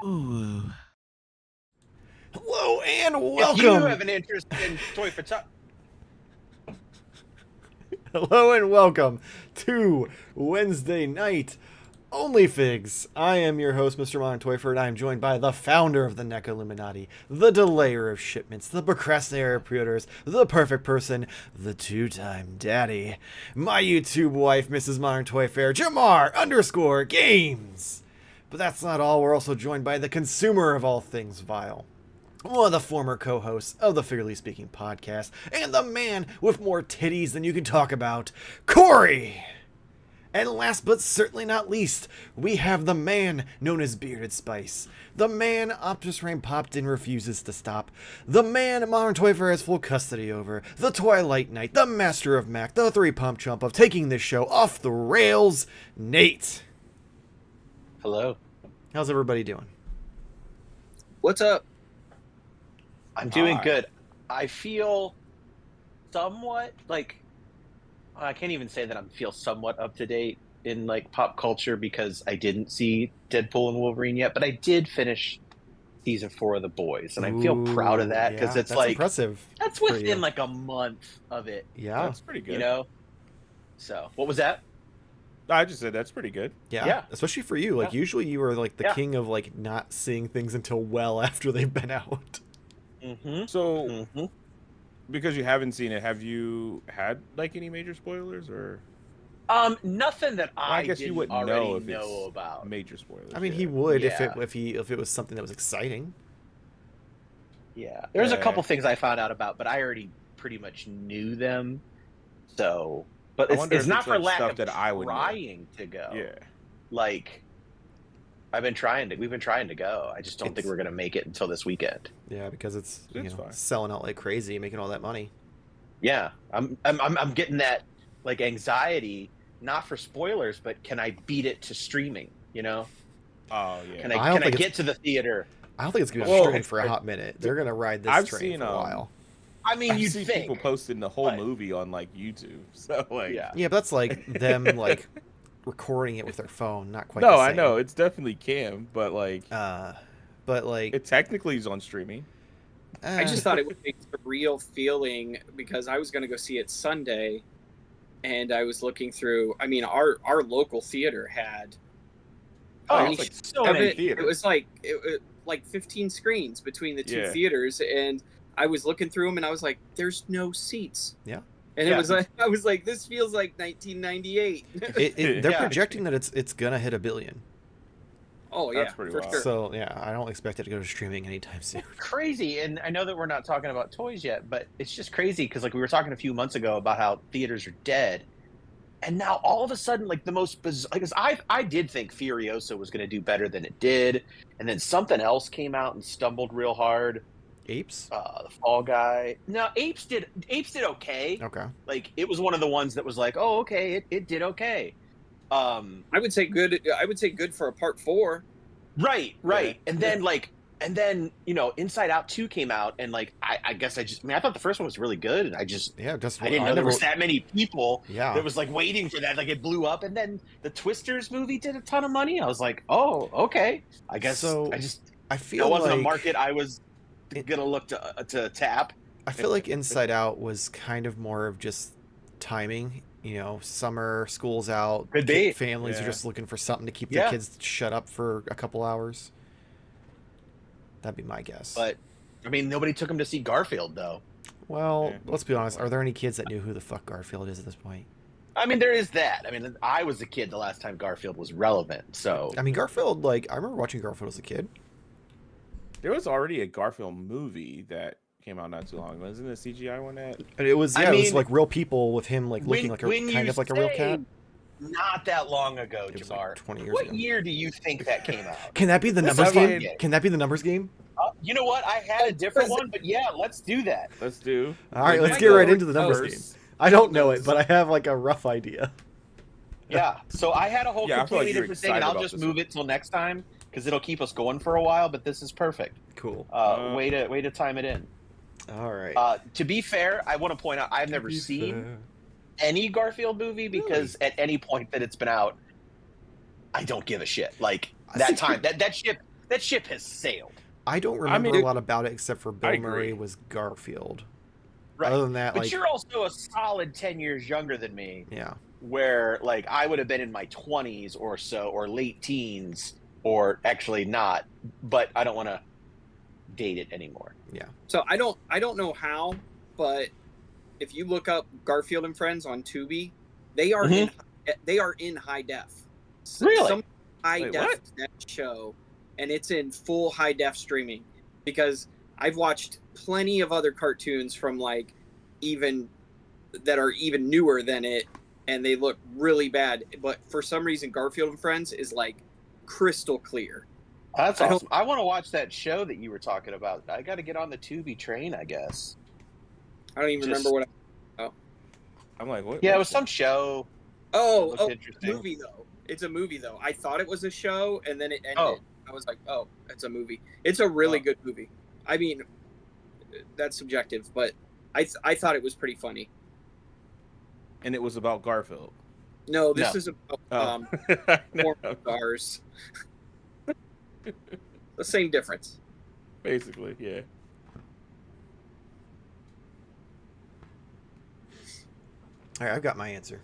Ooh. Hello and If you welcome. have an interest in toy photography, Hello and welcome to Wednesday night Onlyfigs. I am your host, Mr. Modern Toyfer, and I am joined by the founder of the NECA Illuminati, the delayer of shipments, the procrastinator of pre-orders, the perfect person, the two-time daddy, my YouTube wife, Mrs. Modern Toyfair, Jamar_Games. But that's not all. We're also joined by the consumer of all things vile, one of the former co-hosts of the Fairly Speaking podcast, and the man with more titties than you can talk about, Corey. And last but certainly not least, we have the man known as Bearded Spice, the man Optus Rain popped in refuses to stop, the man Modern Toyfair has full custody over, the Twilight Knight, the master of Mac, the three-pump chump of taking this show off the rails, Nate. hello. How's everybody doing? What's up? I'm doing good. I feel somewhat like I can't even say that I feel somewhat up to date in like pop culture because I didn't see Deadpool and Wolverine yet, but I did finish season 4 of The Boys, and I feel proud of that because it's that's like impressive. that's for within you. like a month of it. Yeah, That's pretty good. You know. So what was that? I just said that's pretty good. yeah, especially for you. Like Yeah. usually you are like the Yeah. king of like not seeing things until well after they've been out. Mm-hmm. So, Mm-hmm. because you haven't seen it, have you had like any major spoilers or Nothing that I guess didn't you wouldn't already know if know it's about. major spoilers? I mean, yeah. he would Yeah. if it was something that was exciting. Yeah, there's a couple Yeah. things I found out about, but I already pretty much knew them. So, but I it's, wonder it's if not it's, for like, lack stuff of that I would know. trying to go. Yeah. Like, we've been trying to go. I just don't think It's- we're gonna make it until this weekend. Yeah, because it's It's fine. selling out like crazy, making all that money. Yeah, I'm getting that like anxiety, not for spoilers, but can I beat it to streaming? You know, Oh yeah. can I I don't can I think get to the theater? I don't think it's gonna be Well, streaming for a hot minute. They're gonna ride this I've train seen, for a while. I mean, I've you'd seen think. people posting the whole but- movie on like YouTube. So like, Yeah. Yeah, but that's like them like recording it with their phone, not quite. no, the I same. know it's definitely Cam, but like But like, it technically is on streaming. I just thought it would make a real feeling because I was going to go see it Sunday, and I was looking through. I mean, our local theater had. Oh, it's like so of many it, theater. it was like 15 screens between the two Yeah. theaters, and I was looking through them, and I was like, "There's no seats." Yeah. And Yeah. it was like I was like, "This feels like 1998." they're Yeah. projecting that it's gonna hit $1 billion. Oh yeah, That's pretty for wild. sure. So yeah, I don't expect it to go to streaming anytime soon. Crazy. And I know that we're not talking about toys yet, but it's just crazy because like we were talking a few months ago about how theaters are dead, and now all of a sudden like the most bizarre, like 'cause I did think Furiosa was going to do better than it did, and then something else came out and stumbled real hard. Apes? The Fall Guy. No, Apes did okay. Okay. Like it was one of the ones that was like, oh okay, it did okay. I would say good. I would say good for a part 4. Right. Yeah. And then you know, Inside Out 2 came out, and like I guess I mean I thought the first one was really good, and I didn't know there was that many people Yeah. that was like waiting for that. Like it blew up, and then the Twisters movie did a ton of money. I was like, oh okay, I guess So, I just I feel it wasn't like a market I was gonna look to tap. I feel like Inside Out was kind of more of just timing. You know, summer, school's out, Could be. families are Yeah. just looking for something to keep Yeah. their kids shut up for a couple hours. That'd be my guess. But I mean, nobody took him to see Garfield though. well, Yeah. let's be honest. Are there any kids that knew who the fuck Garfield is at this point? I mean, there is that. I mean, I was a kid the last time Garfield was relevant, so I mean, Garfield. Like, I remember watching Garfield as a kid. There was already a Garfield movie that came out not too long ago. Isn't the CGI one that? And it was I it was mean, like real people with him like looking when- like a when kind you of like a real say cat. not that long ago, It was Jamar. like 20 years What ago. year do you think that came out? Can that be the Let's numbers not game? forget. Can that be the numbers game? You know what? I had a different one, but yeah, let's do that. Let's do. All right, let's I get go right into the numbers first. game. I don't know it, but I have like a rough idea. Yeah. So I had a whole Yeah, I feel like completely you're different thing, and excited I'll about just this move one. it till next time because it'll keep us going for a while. But this is perfect. Cool. Way to time it in. All right. To be fair, I want to point out I've never seen any Garfield movie because at any point that it's been out, I don't give a shit. Like that time, that ship that ship has sailed. I don't remember a lot about it except for Bill I Murray agree. was Garfield. Right. Other than that, but like, you're also a solid 10 years younger than me. yeah. Where like I would have been in my 20s or so, or late teens, or actually not, but I don't want to date it anymore. Yeah. So I don't know how, but if you look up Garfield and Friends on Tubi, they are in high def. Really? Some high Wait, def what? that show, and it's in full high def streaming. Because I've watched plenty of other cartoons from like even that are even newer than it, and they look really bad. But for some reason, Garfield and Friends is like crystal clear. That's awesome. I want to watch that show that you were talking about. I got to get on the Tubi train, I guess. I don't even remember what. I'm like, what? Yeah, it what was some show. Oh, Interesting. movie though. It's a movie though. I thought it was a show, and then it ended. Oh. I was like, oh, it's a movie. It's a really good movie. I mean, that's subjective, but I thought it was pretty funny. And it was about Garfield. No, this is about more stars. The same difference. Basically, yeah. All right, I've got my answer.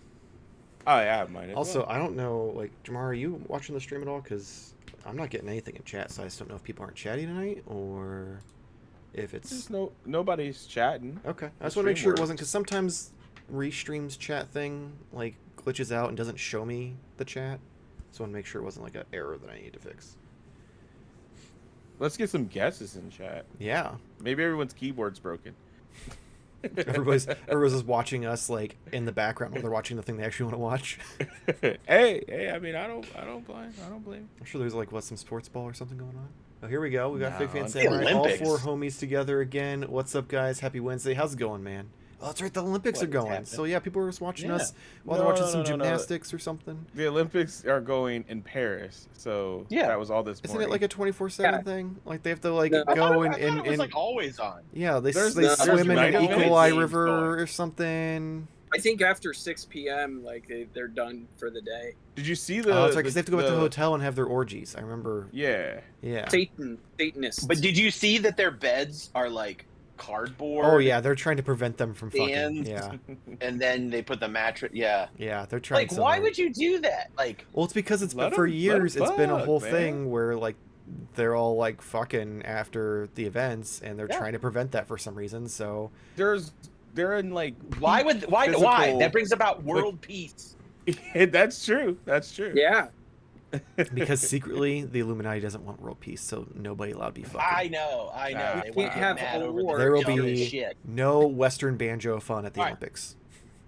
Oh, yeah, I have mine. As Also, well. I don't know, like, Jamar, are you watching the stream at all? Because I'm not getting anything in chat, so I just don't know if people aren't chatting tonight or if it's... Just nobody's chatting. Okay, I just want to make sure it wasn't, because sometimes Restream's chat thing, like, glitches out and doesn't show me the chat. So I want to make sure it wasn't, like, an error that I need to fix. Let's get some guesses in chat. Yeah. Maybe everyone's keyboard's broken. Everybody's just watching us, like, in the background while they're watching the thing they actually want to watch. hey, I mean, I don't blame. I'm sure there's, like, some sports ball or something going on. Oh, here we go. We got No, Fig Fan it's the Samurai. All Olympics. 4 homies together again. What's up, guys? Happy Wednesday. How's it going, man? Oh, that's right. The Olympics What are is going. happening? So, yeah, people are just watching Yeah. us while they're watching some No. gymnastics or something. The Olympics are going in Paris, so Yeah. that was all this Isn't morning. it like a 24/7 thing? Like, they have to, like, No. go I thought it was and like always on. yeah, they There's swim in night an events. Equal Eye Games River going. or something. I think after 6 p.m., like they're done for the day. Did you see the? Oh, that's right, because they have to go back to the the- hotel and have their orgies. I remember. Yeah. Yeah. Satanists. But did you see that their beds are like cardboard? Oh, yeah, they're trying to prevent them from fucking. And- Yeah. And then they put the mattress. Yeah. Yeah, they're trying Like, so why hard. would you do that? Like, Well, it's because it's Let been for 'em- let 'em years. It's been a fuck, whole man. thing where like they're all like fucking after the events, and they're Yeah. trying to prevent that for some reason. So They're in like. why? physical- That brings about world peace. That's true. That's true. yeah. because secretly the Illuminati doesn't want world peace, so nobody allowed to be fucking. I know. Nah. They You want can't to have get mad a over war. There will the dumbest be- shit. No Western banjo fun at the Right. Olympics.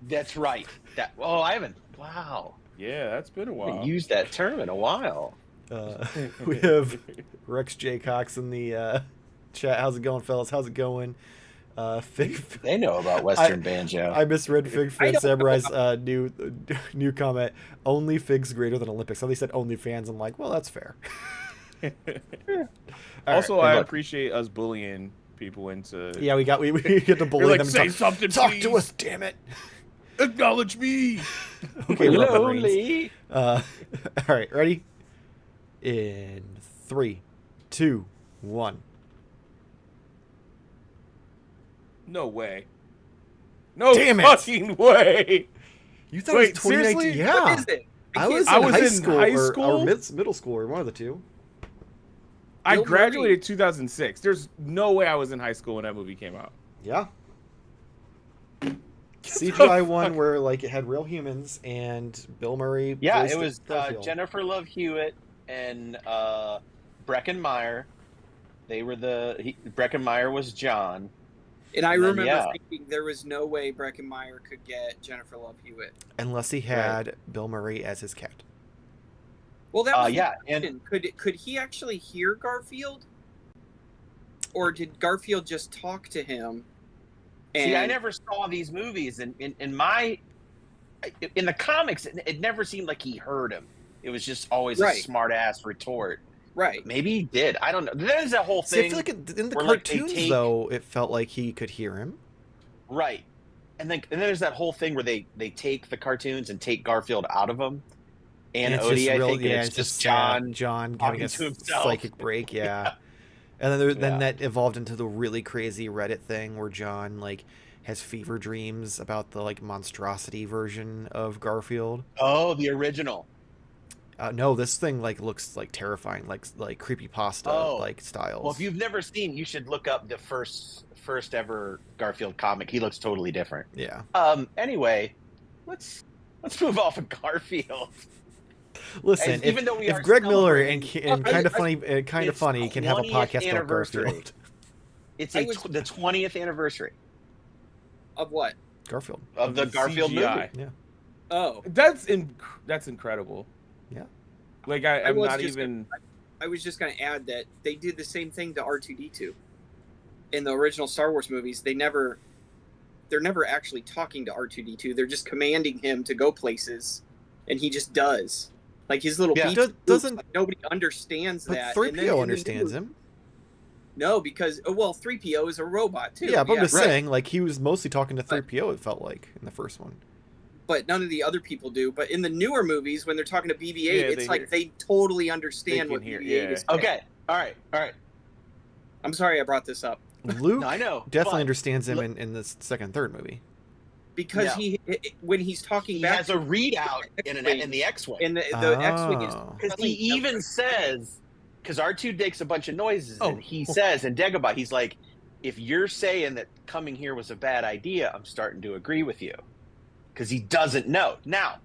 That's right. That. Oh, I haven't. Wow. Yeah, that's been a I haven't while. used that term in a while. We have Rex J. Cox in the chat. How's it going, fellas? How's it going? Fig. They know about Western banjo. I misread Fig I Fan don't Samurai's new comment. Only Figs greater than Olympics. So they said only fans. I'm like, well, that's fair. All Also, right. I look. appreciate us bullying people into. Yeah, we get to bully You're like, them. say Talk, something, talk please. to us, damn it. Acknowledge me. Okay, Roman Reigns. Slowly. All right, ready? In 3, 2, 1. No way. No Damn it. fucking way. You thought Wait, it was 2019? seriously? Yeah. What is it? I was, I in, was high in school, high or school? middle school, or one of the two. I Bill graduated 2006. There's no way I was in high school when that movie came out. Yeah. the CGI one where like it had real humans and Bill Murray. Yeah, voiced it was Garfield. Jennifer Love Hewitt and Breckenmeyer. They were Breckenmeyer was John. And I And then, remember yeah. thinking there was no way Breckenmeyer could get Jennifer Love Hewitt. Unless he had Bill Murray as his cat. Well, that was the Yeah, question. Could he actually hear Garfield, or did Garfield just talk to him? And See, I never saw these movies, and in the comics, it never seemed like he heard him. It was just always Right. a smart ass retort. right. Maybe he did. I don't know. There's a whole See, I thing, feel like in the where, like, they cartoons take- though, it felt like he could hear him. right? And then there's that whole thing where they take the cartoons and take Garfield out of them, and it's Odie, I real, think, and yeah, it's just sad. John John having talking a to himself. psychic break, yeah. And then then Yeah. that evolved into the really crazy Reddit thing where John like has fever dreams about the like monstrosity version of Garfield. Oh, the original. No, this thing like looks like terrifying, like creepypasta Oh. like styles. Well, if you've never seen, you should look up the first ever Garfield comic. He looks totally different. Yeah. Anyway, let's move off of Garfield. Listen, Even though we if are Greg Miller and celebrating- kind of funny It's can have a 20th podcast about anniversary. Garfield. It's I the was- 20th anniversary Of what? Garfield. of the Garfield CGI. movie. Yeah. Oh, That's incredible. Yeah. Like I I'm was not just even. I was just going to add that they did the same thing to R2D2 in the original Star Wars movies. They're never actually talking to R2D2. They're just commanding him to go places, and he just does. Like his little Yeah. beats, Doesn't- like, nobody understands But that. And then 3PO in the understands new- him. No, because 3PO is a robot too. Yeah, but I'm just right. saying, like he was mostly talking to 3PO. It felt like in the first one. But none of the other people do. But in the newer movies, when they're talking to BB-8, Yeah, it's they like hear. they totally They understand can what hear, BB-8 yeah. is saying. Okay, all right. I'm sorry I brought this up Luke No, I know. definitely but understands him look- in the second and third movie. because Yeah. when he's talking He back has a readout in the X-wing. in the X-wing is Oh. Because he even says, because R2 makes a bunch of noises, Oh. and he says in Dagobah, he's like, if you're saying that coming here was a bad idea, I'm starting to agree with you. Because he doesn't know. Now,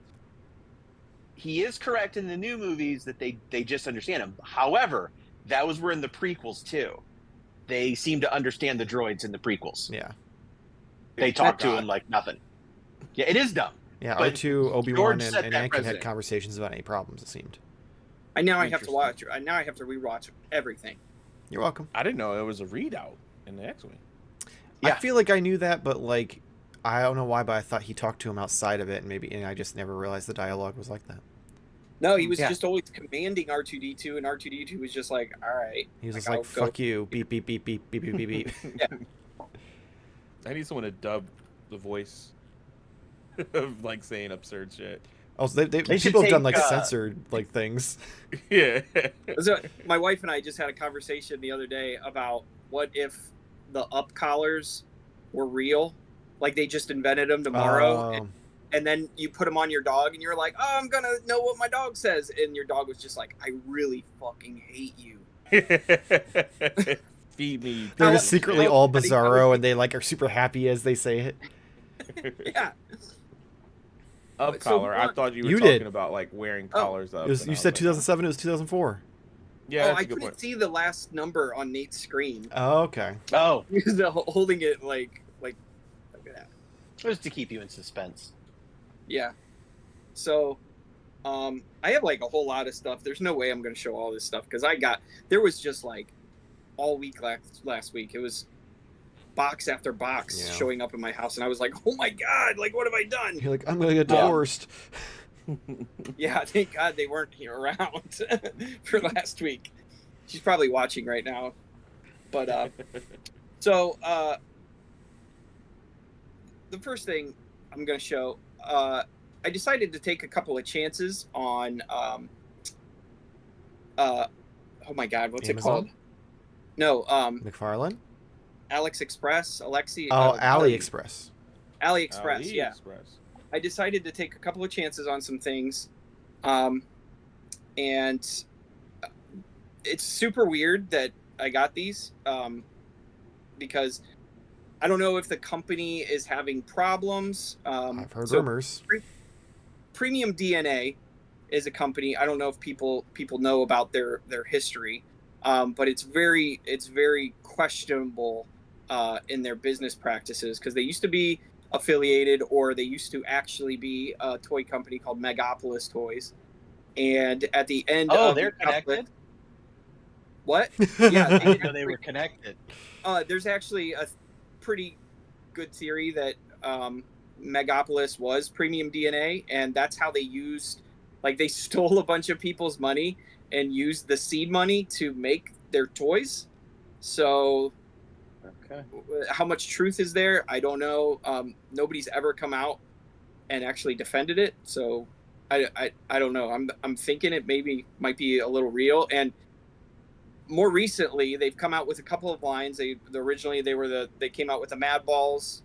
he is correct in the new movies that they just understand him. However, those were in the prequels too. They seem to understand the droids in the prequels. Yeah. They talk to God. him like nothing. Yeah, it is dumb. Yeah, But R2, Obi-Wan, George and set that Anakin had precedent. conversations about any problems, it seemed. I now I have to Interesting. watch. I now I have to rewatch everything. You're welcome. I didn't know it was a readout in the X-wing. I Yeah. feel like I knew that, but like, I don't know why, but I thought he talked to him outside of it, and I just never realized the dialogue was like that. No, he was Yeah. just always commanding R2D2, and R2D2 was just like, "All right." He was just I'll like, go- "Fuck you, beep beep beep beep beep beep beep beep." I need someone to dub the voice of like saying absurd shit. Oh, so They should people have done take, like censored like things. Yeah. So my wife and I just had a conversation the other day about what if the up collars were real, like they just invented them tomorrow, Um, and then you put them on your dog, and you're like, "Oh, I'm gonna know what my dog says," and your dog was just like, "I really fucking hate you." Feed me. they're How- just secretly how- all how do you- bizarro, and they like are super happy as they say it. Yeah, Up So collar. I what- thought you were You talking did. about like wearing Oh. collars up. It was, and you I was said like, 2007. It was 2004. Yeah, oh, that's I a good couldn't point. see the last number on Nate's screen. Oh, okay. Oh, He was holding it like that. just to keep you in suspense. Yeah. So, I have like a whole lot of stuff. There's no way I'm going to show all this stuff because there was just like all week last week. It was box after box Yeah. showing up in my house, and I was like, oh my God, like what have I done? You're like, I'm gonna get Yeah. divorced. Yeah, thank God they weren't here around for last week. She's probably watching right now. But, so, the first thing I'm going to show, I decided to take a couple of chances on, oh my God, what's Amazon? it called? No, McFarlane? Alexi. Oh, AliExpress. AliExpress, yeah. AliExpress. I decided to take a couple of chances on some things, and it's super weird that I got these because I don't know if the company is having problems. I've heard so rumors. Premium DNA is a company. I don't know if people know about their history, but it's very questionable in their business practices because they used to be affiliated, or they used to actually be a toy company called Megapolis Toys. And at the end Oh, of they're connected? What? Yeah, I didn't know they were connected. there's actually a pretty good theory that Megapolis was Premium DNA, and that's how they used, like, they stole a bunch of people's money and used the seed money to make their toys. So Okay. how much truth is there? I don't know. Nobody's ever come out and actually defended it. So I don't know. I'm thinking it might be a little real. And more recently, they've come out with a couple of lines. Originally they came out with the Mad Balls.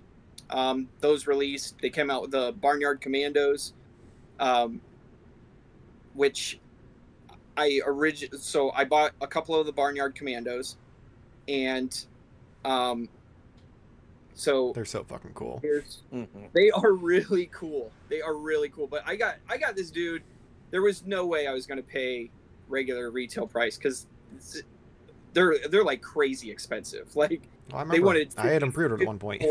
Those released. They came out with the Barnyard Commandos, which so I bought a couple of the Barnyard Commandos, and so They're so fucking cool. they are really cool. They are really cool. But I got this dude. There was no way I was going to pay regular retail price because they're like crazy expensive. Like I remember they wanted. I had them pre-ordered at one point.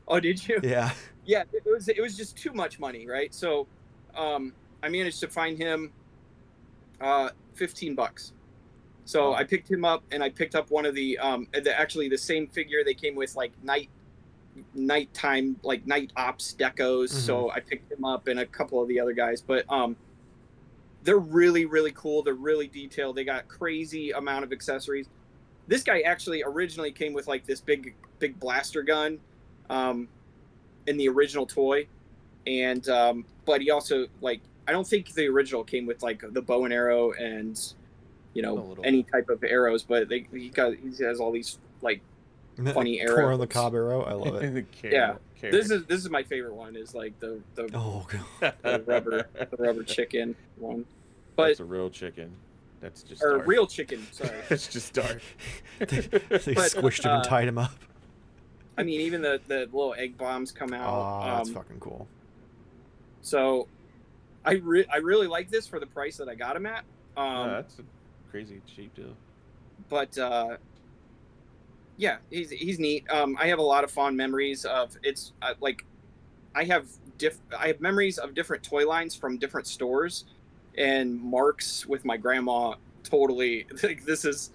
Oh, did you? Yeah. Yeah, it was just too much money, right? So, I managed to find him $15. So I picked him up, and I picked up one of actually the same figure. They came with like nighttime, like night ops decos. Mm-hmm. So I picked him up and a couple of the other guys, but they're really, really cool. They're really detailed. They got crazy amount of accessories. This guy actually originally came with like this big blaster gun, in the original toy, and but he also, like, I don't think the original came with like the bow and arrow and any type of arrows, but he has all these like funny arrows. Corn on the cob arrow. I love it. Yeah, this is my favorite one. Is like the oh god, the rubber chicken one. But that's a real chicken. That's just dark. Real chicken. Sorry, it's just dark. they squished him and tied him up. I mean, even the little egg bombs come out. Oh, that's fucking cool. So, I really like this for the price that I got him at. That's a crazy cheap deal. But yeah, he's neat. I have a lot of fond memories of it's like I have memories of different toy lines from different stores, and marks with my grandma. Totally, like this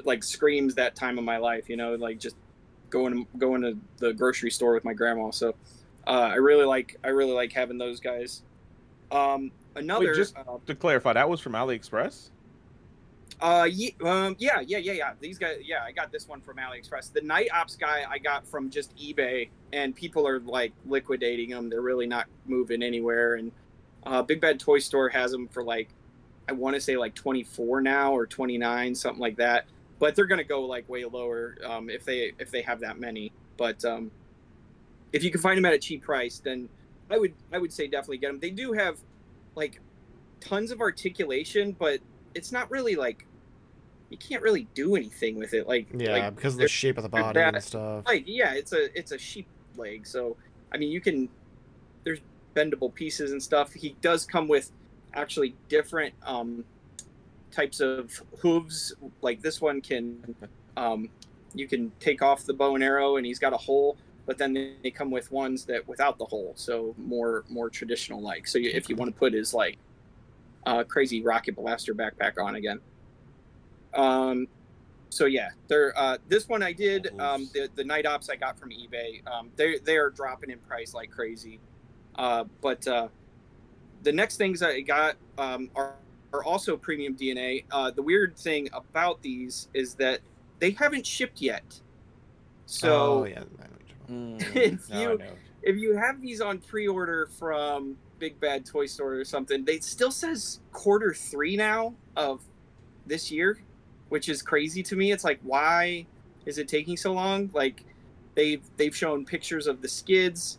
like screams that time of my life. Like just going to the grocery store with my grandma. So I really like having those guys. Another. Wait, just to clarify, that was from AliExpress? Yeah. These guys, yeah, I got this one from AliExpress. The Night Ops guy I got from just eBay, and people are like liquidating them. They're really not moving anywhere. And Big Bad Toy Store has them for like, I want to say like 24 now or 29, something like that. But they're gonna go like way lower if they have that many. But if you can find them at a cheap price, then I would say definitely get them. They do have like tons of articulation, but it's not really like, you can't really do anything with it. Like because of the shape of the body and stuff. Like yeah, it's a sheep leg. So I mean, there's bendable pieces and stuff. He does come with actually different types of hooves. Like this one can you can take off the bow and arrow, and he's got a hole, but then they come with ones that without the hole, so more traditional like. So if you want to put his like crazy rocket blaster backpack on again. So yeah, they're this one I did the Night Ops I got from eBay. They are dropping in price like crazy. But the next things I got are also premium DNA. The weird thing about these is that they haven't shipped yet. So if you have these on pre-order from Big Bad Toy Store or something, it still says Q3 now of this year, which is crazy to me. It's like, why is it taking so long? Like they've shown pictures of the skids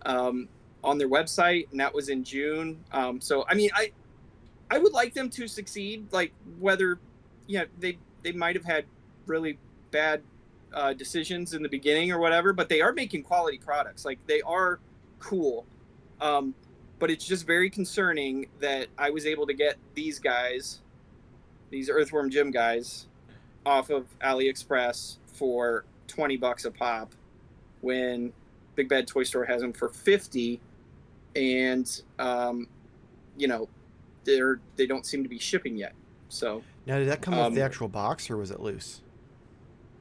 on their website, and that was in June. So I mean, I would like them to succeed. Like whether they might have had really bad decisions in the beginning or whatever, but they are making quality products. Like they are cool. But it's just very concerning that I was able to get these guys, these Earthworm Jim guys, off of AliExpress for $20 a pop, when Big Bad Toy Store has them for $50, and they don't seem to be shipping yet. So now, did that come with the actual box, or was it loose?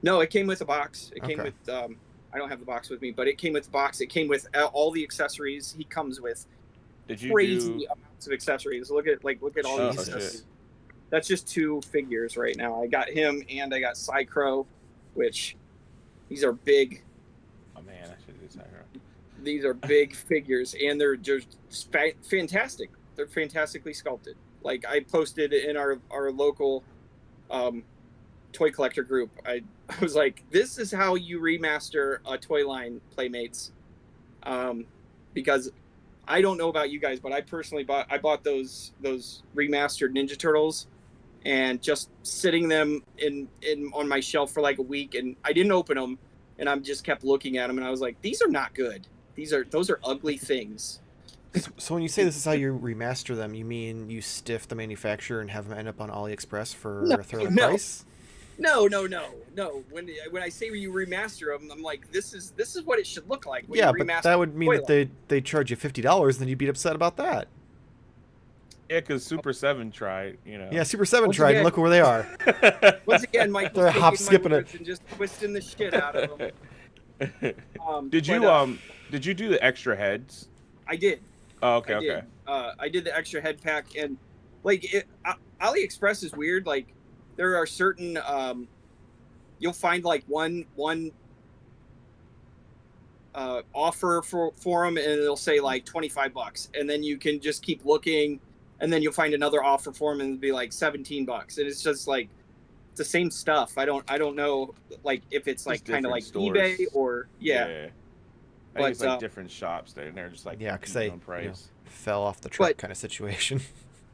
No, it came with a box. It came with I don't have the box with me, but it came with the box. It came with all the accessories. He comes with crazy amounts of accessories. Look at all these accessories. That's just 2 figures right now. I got him, and I got Psychro, which these are big. Oh man, I should do Psychro. These are big figures, and they're just fantastic. They're fantastically sculpted. Like I posted in our local toy collector group. I was like, this is how you remaster a toy line, Playmates. Because I don't know about you guys, but I personally bought those remastered Ninja Turtles, and just sitting them in on my shelf for like a week, and I didn't open them, and I'm just kept looking at them, and I was like, these are not good. Those are ugly things. So when you say this is how you remaster them, you mean you stiff the manufacturer and have them end up on AliExpress for a third of the price? No. When I say you remaster them, I'm like, this is what it should look like. When Yeah, you but remaster that would mean toy that they charge you $50, and then you'd be upset about that. Yeah, because Super 7 tried, Yeah, Super 7 Once tried, again- and look where they are. Once again, Michael's They're taking hop my skipping words and just twisting the shit out of them. Did you do the extra heads? I did. Oh, okay, I okay. did. I did the extra head pack, and like AliExpress is weird. Like there are certain you'll find like one offer for them, and it'll say like $25, and then you can just keep looking, and then you'll find another offer for them, and it'll be like $17, and it's just like it's the same stuff. I don't know like if it's like kind of like stores. eBay or I think it's like different shops there, and they're just like because they price. Fell off the truck kind of situation.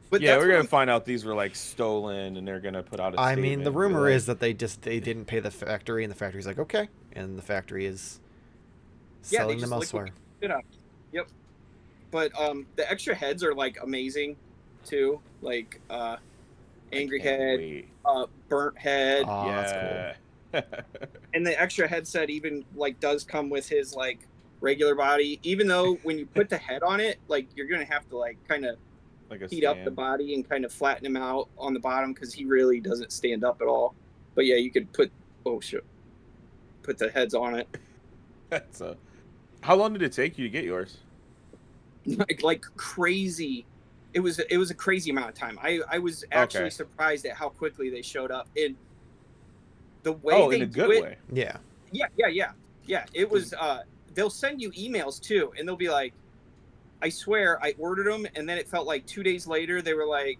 But yeah, we're gonna find out these were like stolen, and they're gonna put out a statement. I mean, the rumor is that they didn't pay the factory, and the factory's like, okay, and the factory is selling them elsewhere. Yep. But the extra heads are like amazing too, like angry head, burnt head. Oh, that's cool. And the extra head set even like does come with his like regular body, even though when you put the head on it, like you're gonna have to like kind of heat up the body and kind of flatten him out on the bottom, because he really doesn't stand up at all. But yeah, you could put the heads on it. How long did it take you to get yours? like crazy. It was a crazy amount of time. I was actually surprised at how quickly they showed up. In the way they in a good way. Yeah. It was they'll send you emails too, and they'll be like, I swear I ordered them, and then it felt like 2 days later they were like,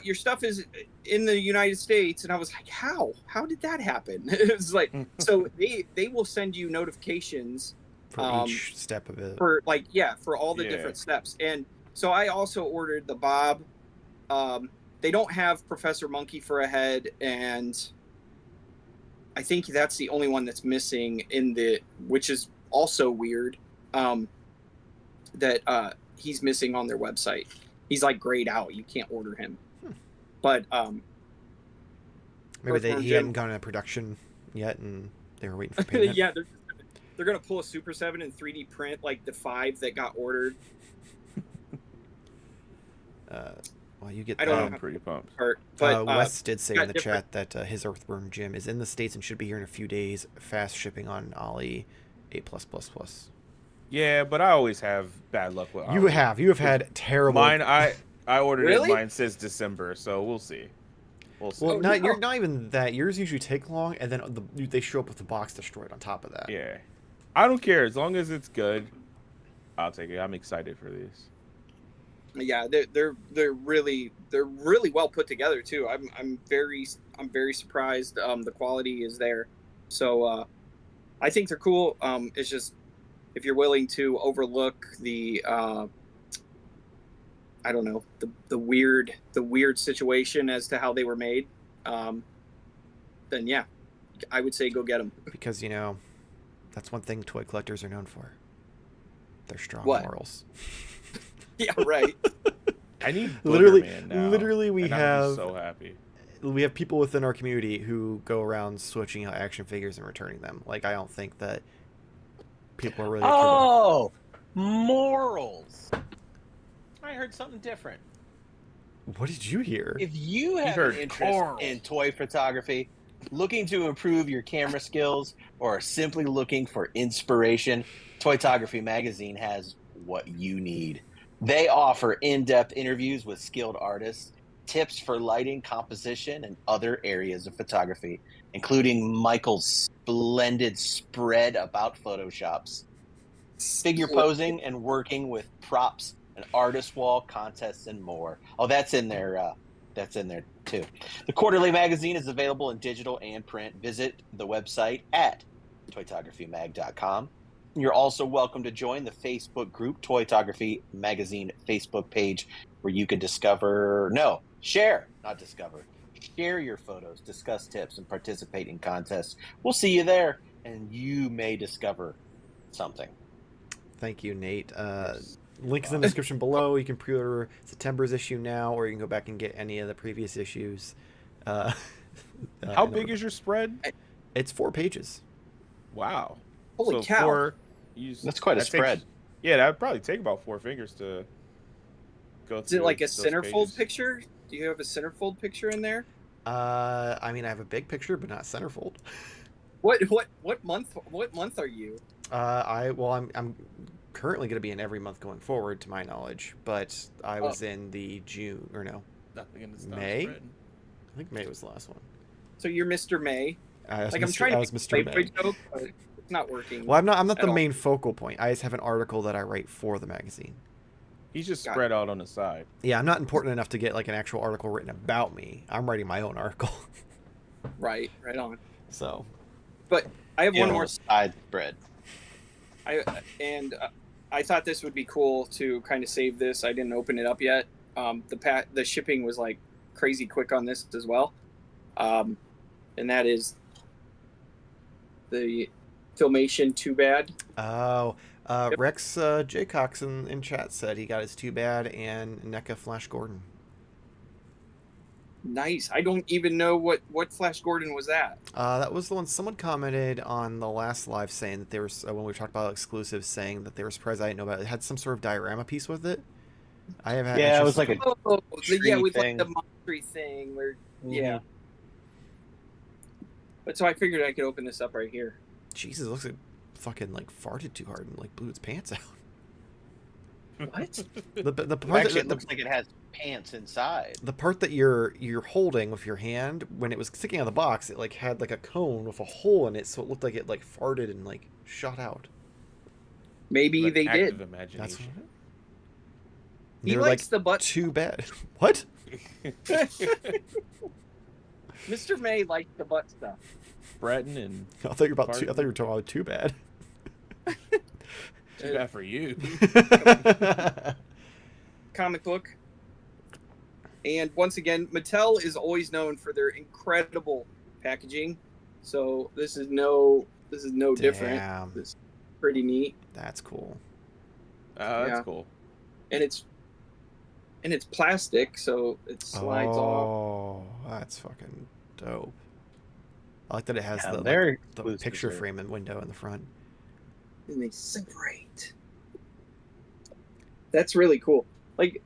your stuff is in the United States, and I was like, how did that happen? It was like, so they will send you notifications for each step of it, for all the different steps. And so I also ordered the Bob. They don't have Professor Monkey for a head, and I think that's the only one that's missing which is also weird, that he's missing on their website. He's like grayed out. You can't order him. But maybe he hadn't gone into production yet, and they were waiting for payment. Yeah, they're gonna pull a Super 7 and 3D print like the 5 that got ordered. Well, you get. I don't know. I'm pretty pumped. But Wes did say in the chat that his Earthworm Jim is in the States and should be here in a few days. Fast shipping on Ollie 8+++. Yeah, but I always have bad luck with Ollie. You have had terrible. Mine, I ordered Really? it. Mine says December, so we'll see. Well, you're not even that. Yours usually take long, and then they show up with the box destroyed on top of that. Yeah, I don't care as long as it's good. I'll take it. I'm excited for these. Yeah, they're really well put together too. I'm very surprised. The quality is there, so I think they're cool. It's just if you're willing to overlook the I don't know, the weird situation as to how they were made, then yeah, I would say go get them. Because that's one thing toy collectors are known for. Their strong morals. Yeah, right. I need literally now, we and have I'm so happy. We have people within our community who go around switching out action figures and returning them. Like, I don't think that people are really morals. I heard something different. What did you hear? If you have an interest in toy photography, looking to improve your camera skills, or simply looking for inspiration, Toytography Magazine has what you need. They offer in-depth interviews with skilled artists, tips for lighting, composition, and other areas of photography, including Michael's splendid spread about Photoshops, figure posing, and working with props an artist wall, contests, and more. Oh, that's in there. That's in there too. The quarterly magazine is available in digital and print. Visit the website at toytographymag.com. You're also welcome to join the Facebook group, Toytography Magazine Facebook page, where you can share, not discover. Share your photos, discuss tips, and participate in contests. We'll see you there, and you may discover something. Thank you, Nate. Link is in the description below. You can pre-order September's issue now, or you can go back and get any of the previous issues. How big is your spread? It's 4 pages. Wow. Holy cow. That's quite a spread. Yeah, that would probably take about 4 fingers to go through. Is it like a those centerfold pages. picture? Do you have a centerfold picture in there? I mean, I have a big picture, but not centerfold. What month are you? I'm currently going to be in every month going forward, to my knowledge. But I was in the June Nothing in the May. spread. I think May was the last one. So you're Mr. May. I was I'm Mr. trying to I was make Mr. a May. joke, but it's not working. Well, I'm not the at all. main focal point. I just have an article that I write for the magazine. He's just Got spread out on the side. Yeah, I'm not important enough to get like an actual article written about me. I'm writing my own article. Right on. So, But I have one more. Side spread. I thought this would be cool to kind of save this. I didn't open it up yet. The shipping was like crazy quick on this as well, and that is the Filmation Too Bad. oh, Yep. Rex J. Cox in chat said he got his Too Bad and NECA Flash Gordon. Nice. I don't even know what Flash Gordon was that. That was the one someone commented on the last live saying that there was when we talked about exclusives, saying that they were surprised I didn't know about it. It had some sort of diorama piece with it. I have had Yeah, it was like a Oh, tree with thing. like the monster thing. Where yeah. Mhm. But so I figured I could open this up right here. Jesus, it looks like fucking like farted too hard and like blew its pants out. What? The part Actually, that, it looks like it has pants inside. the part that you're holding with your hand, when it was sticking out of the box, it like had like a cone with a hole in it, so it looked like it like farted and like shot out. Maybe Like they active did. That's imagination. He they were likes like, the butt. too bad. What? Mr. May likes the butt stuff. Breton and I thought you were about Farted. I thought you were talking about too bad. too bad for you. Comic book. And once again, Mattel is always known for their incredible packaging. So this is no different. Damn, This is pretty neat. that's cool. That's Yeah. cool. And it's plastic, so it slides off. Oh, that's fucking dope. I like that it has Yeah, the very the picture exclusive. frame and window in the front. And they separate. That's really cool. Like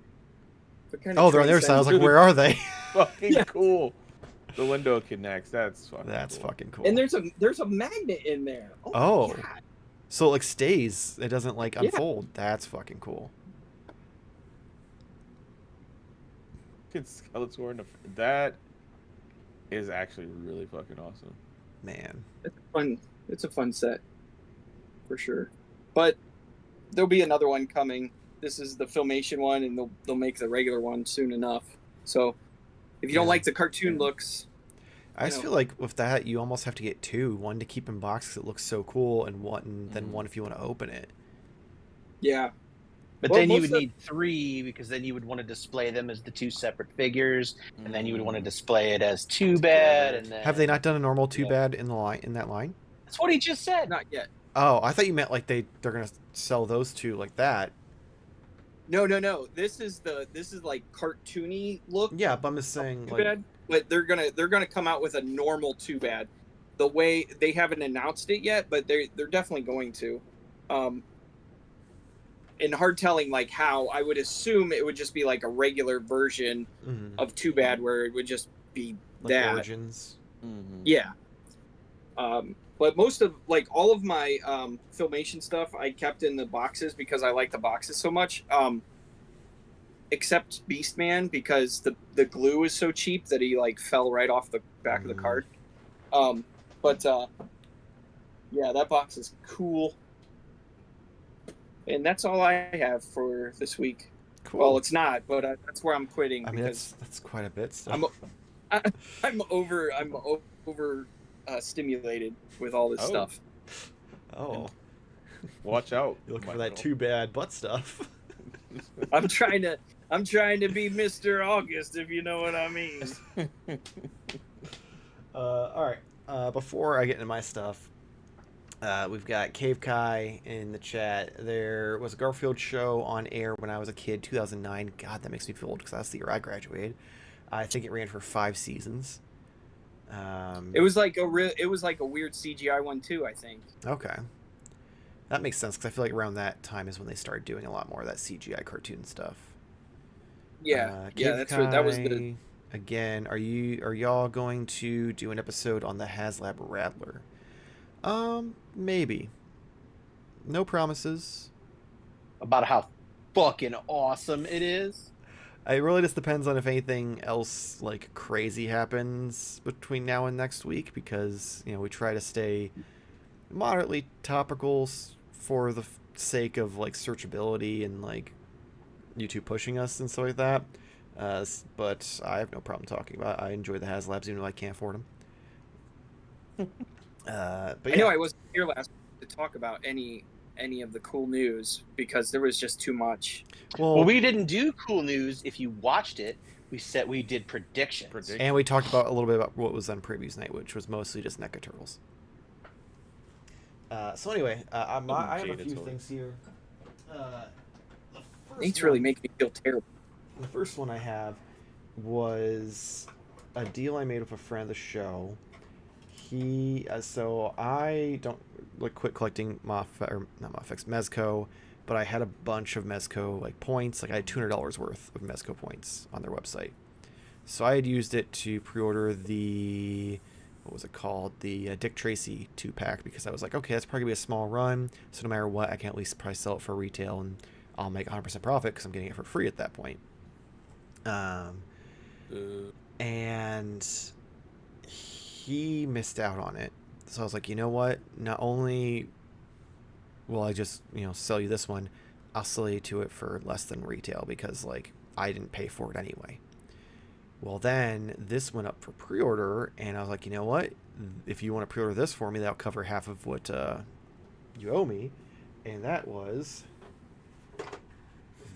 Oh, they're on the other side. I was like, where are they? Fucking Yeah. cool. The window connects. That's fucking That's cool. fucking cool. And there's a magnet in there. Oh. my God. So it like stays. It doesn't like Yeah. unfold. That's fucking cool. Fucking Skeletor in the that is actually really fucking awesome. Man. It's a fun set. For sure. But there'll be another one coming. This is the Filmation one, and they'll make the regular one soon enough. So if you don't Yeah. like the cartoon looks, I just know. feel like with that, you almost have to get two. One to keep in box because it looks so cool, and then one if you want to open it. yeah. But Well, then you most would of- need 3 because then you would want to display them as the 2 separate figures, and then you would want Mm. to display it as Too Bad. And then Have they not done a normal Too Yeah. Bad in that line? That's what he just said. Not yet. Oh, I thought you meant like they're gonna sell those two like that. No. This is like cartoony look. Yeah, but I'm just saying Too like Bad. But they're gonna come out with a normal Too Bad. The way they haven't announced it yet, but they're definitely going to. And hard telling like how. I would assume it would just be like a regular version of Too Bad where it would just be like that. Origins. Mm-hmm. Yeah. But most of like all of my Filmation stuff I kept in the boxes because I like the boxes so much. Except Beastman because the glue is so cheap that he like fell right off the back of the card. But yeah, that box is cool. And that's all I have for this week. Cool. Well, it's not, but that's where I'm quitting I mean, because that's quite a bit still. I'm over stimulated with all this Oh. stuff. Oh, Watch out. you're looking for Michael. that too bad butt stuff. I'm trying to be Mr. August, if you know what I mean. All right. Before I get into my stuff, we've got Cave Kai in the chat. There was a Garfield show on air when I was a kid, 2009. God, that makes me feel old because that's the year I graduated. I think it ran for 5 seasons. It was like a weird CGI one too, I think. Okay. That makes sense because I feel like around that time is when they started doing a lot more of that CGI cartoon stuff. Yeah, Cave that was the. Kai, again, are y'all going to do an episode on the HasLab Rattler? Maybe. No promises. About how fucking awesome it is. It really just depends on if anything else like crazy happens between now and next week, because we try to stay moderately topical for the sake of like searchability and like YouTube pushing us and stuff like that. But I have no problem talking about it. I enjoy the HasLabs even though I can't afford them. But yeah. I know I wasn't here last week to talk about any of the cool news because there was just too much. Well, we didn't do cool news. If you watched it, we did predictions. And we talked about a little bit about what was on previews night, which was mostly just NECA Turtles. So anyway, I have a few things here. Nate's really making me feel terrible. The first one I have was a deal I made with a friend of the show. So I don't quit collecting Mezco, but I had a bunch of Mezco like points. Like I had $200 worth of Mezco points on their website. So I had used it to pre-order the what was it called? The Dick Tracy 2-pack, because I was like, okay, that's probably gonna be a small run, so no matter what, I can at least probably sell it for retail and I'll make 100% profit because I'm getting it for free at that point. And he missed out on it. So I was like, you know what? Not only will I just, sell you this one, I'll sell you to it for less than retail because, like, I didn't pay for it anyway. Well, then this went up for pre-order, and I was like, you know what? If you want to pre-order this for me, that'll cover half of what you owe me. And that was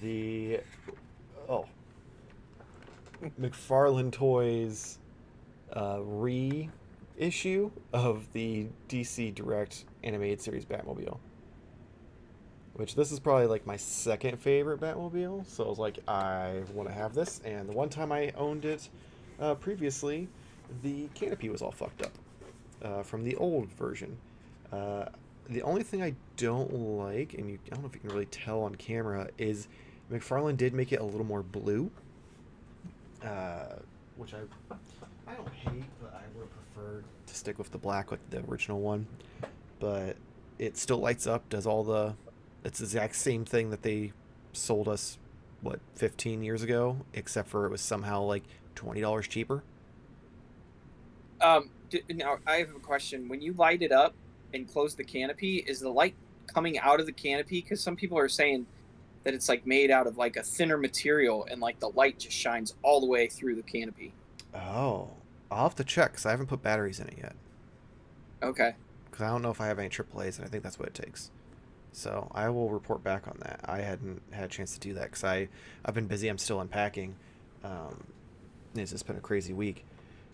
the McFarlane Toys reissue of the DC Direct animated series Batmobile, which this is probably like my second favorite Batmobile. So I was like, I want to have this. And the one time I owned it previously, the canopy was all fucked up from the old version. The only thing I don't like, and I don't know if you can really tell on camera, is McFarlane did make it a little more blue, which I don't hate, but I would have preferred to stick with the black like the original one. But it still lights up, does all the... It's the exact same thing that they sold us, 15 years ago, except for it was somehow like $20 cheaper. Now, I have a question. When you light it up and close the canopy, is the light coming out of the canopy? Because some people are saying that it's like made out of like a thinner material and like the light just shines all the way through the canopy. Oh, I'll have to check because I haven't put batteries in it yet. Okay. Because I don't know if I have any AAAs, and I think that's what it takes. So I will report back on that. I hadn't had a chance to do that because I've been busy. I'm still unpacking. It's just been a crazy week.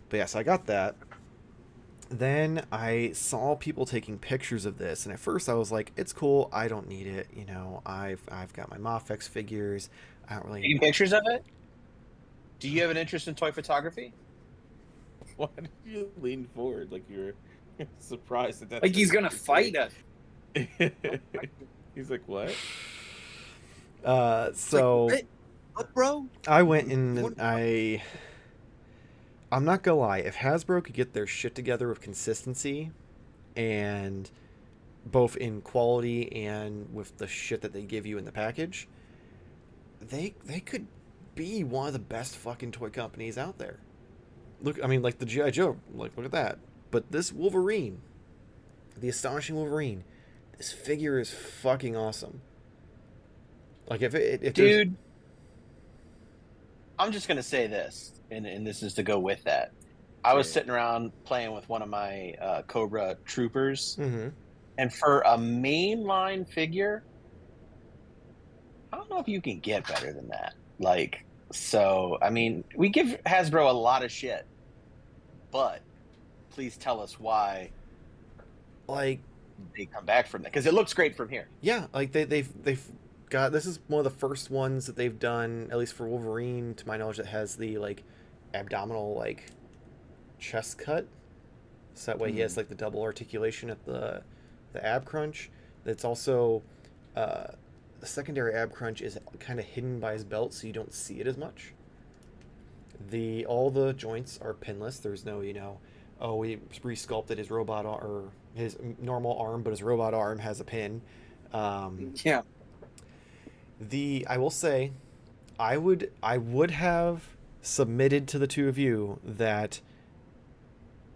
But yeah, so I got that. Then I saw people taking pictures of this, and at first I was like, "It's cool. I don't need it. I've got my Mofex figures. I don't really." Taking pictures of it? Do you have an interest in toy photography? Why did you lean forward like you were surprised that? Like he's gonna fight us. He's like, what? So like, what, bro? I went and I'm not gonna lie, if Hasbro could get their shit together with consistency and both in quality and with the shit that they give you in the package, they could be one of the best fucking toy companies out there. Look, I mean, like the G.I. Joe, look at that. But this Wolverine, the Astonishing Wolverine, this figure is fucking awesome. Like if Dude, I'm just gonna say this, and this is to go with that. I was Okay. sitting around playing with one of my Cobra troopers, Mm-hmm. and for a mainline figure, I don't know if you can get better than that. Like, so I mean, we give Hasbro a lot of shit, but please tell us why Like, they come back from that, because it looks great from here. yeah, like they've got, this is one of the first ones that they've done, at least for Wolverine, to my knowledge, that has the like abdominal like chest cut. So that way he has like the double articulation at the ab crunch. That's also the secondary ab crunch is kind of hidden by his belt, so you don't see it as much. All the joints are pinless. There's no, oh, we resculpted his robot or his normal arm, but his robot arm has a pin. Yeah. I will say, I would have submitted to the two of you that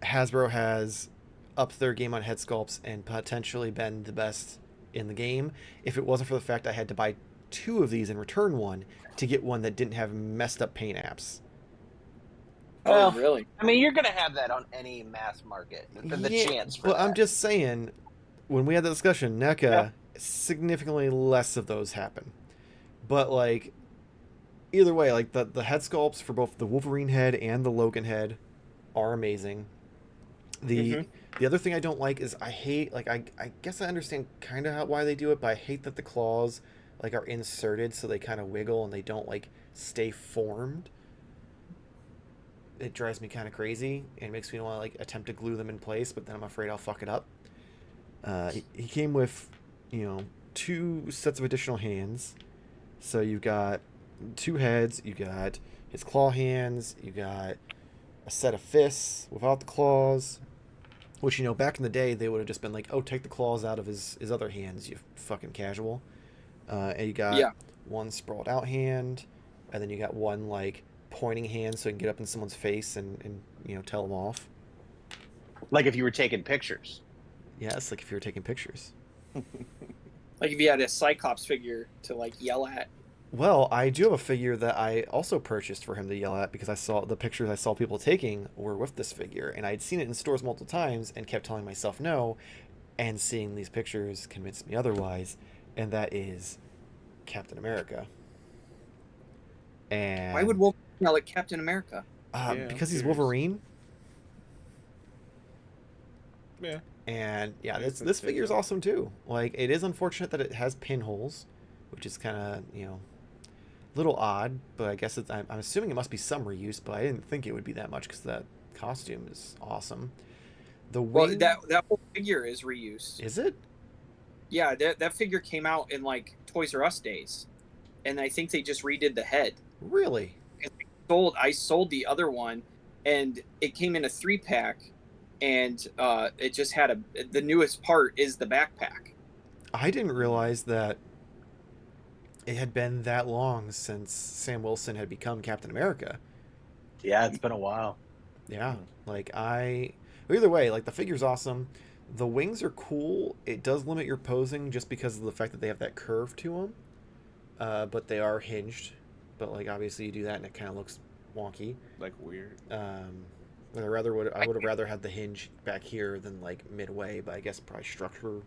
Hasbro has upped their game on head sculpts and potentially been the best in the game if it wasn't for the fact I had to buy two of these and return one to get one that didn't have messed up paint apps. Oh, Well, really? I mean, you're gonna have that on any mass market. The Yeah, chance for but that. I'm just saying, when we had the discussion, NECA, significantly less of those happen. But like, either way, like the head sculpts for both the Wolverine head and the Logan head are amazing. The other thing I don't like is I hate, like, I guess I understand kind of why they do it, but I hate that the claws like are inserted so they kind of wiggle and they don't like stay formed. It drives me kind of crazy and makes me want to like attempt to glue them in place, but then I'm afraid I'll fuck it up. He came with, two sets of additional hands. So you've got two heads, you got his claw hands, you got a set of fists without the claws, which, back in the day, they would have just been like, oh, take the claws out of his other hands, you fucking casual. And you got one sprawled out hand, and then you got one, like, pointing hand so you can get up in someone's face and tell them off. Like if you were taking pictures. Yes, like if you were taking pictures. Like if you had a Cyclops figure to like yell at. Well, I do have a figure that I also purchased for him to yell at because I saw the pictures I saw people taking were with this figure, and I'd seen it in stores multiple times and kept telling myself no, and seeing these pictures convinced me otherwise, and that is Captain America. And Why would Wolverine yell at Captain America? because he's Wolverine. Yeah. And yeah, this figure is awesome too. Like, it is unfortunate that it has pinholes, which is kind of, a little odd, but I guess I'm assuming it must be some reuse, but I didn't think it would be that much because that costume is awesome. Well, that whole figure is reused. Is it? Yeah, that figure came out in like Toys R Us days, and I think they just redid the head. Really? I sold the other one, and it came in a 3-pack, and it just had the newest part is the backpack. I didn't realize that it had been that long since Sam Wilson had become Captain America. Yeah, it's been a while. Yeah, like either way, like the figure's awesome. The wings are cool. It does limit your posing just because of the fact that they have that curve to them, but they are hinged. But like obviously you do that and it kind of looks wonky. Like weird. I would have rather had the hinge back here than like midway, but I guess probably structure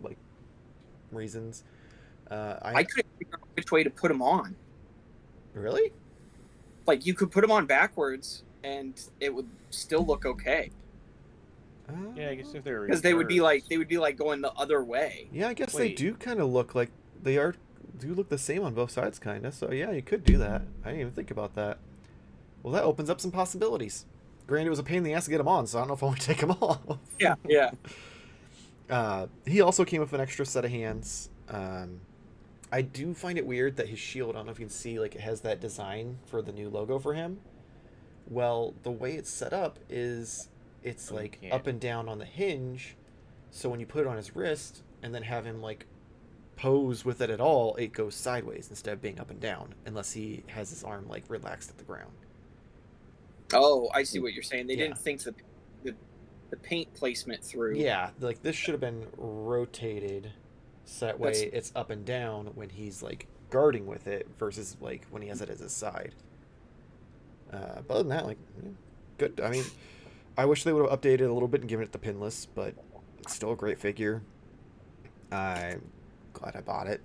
like reasons. I couldn't figure out which way to put them on. Really? Like you could put them on backwards and it would still look okay. Yeah, I guess if they're Because they would be like going the other way. Yeah, I guess they Wait. do kind of look like do look the same on both sides, kind of. So yeah, you could do that. I didn't even think about that. Well, that opens up some possibilities. Granted, it was a pain in the ass to get them on, so I don't know if I want to take them off. Yeah. He also came with an extra set of hands. I do find it weird that his shield, I don't know if you can see, like it has that design for the new logo for him. Well, the way it's set up is it's like up and down on the hinge, so when you put it on his wrist and then have him like pose with it at all, it goes sideways instead of being up and down, unless he has his arm like relaxed at the ground. Oh, I see what you're saying. They didn't think the paint placement through. Yeah, like this should have been rotated so that way it's up and down when he's like guarding with it versus like when he has it as his side. But other than that, like, good. I mean, I wish they would have updated a little bit and given it the pinless, but it's still a great figure. I'm glad I bought it.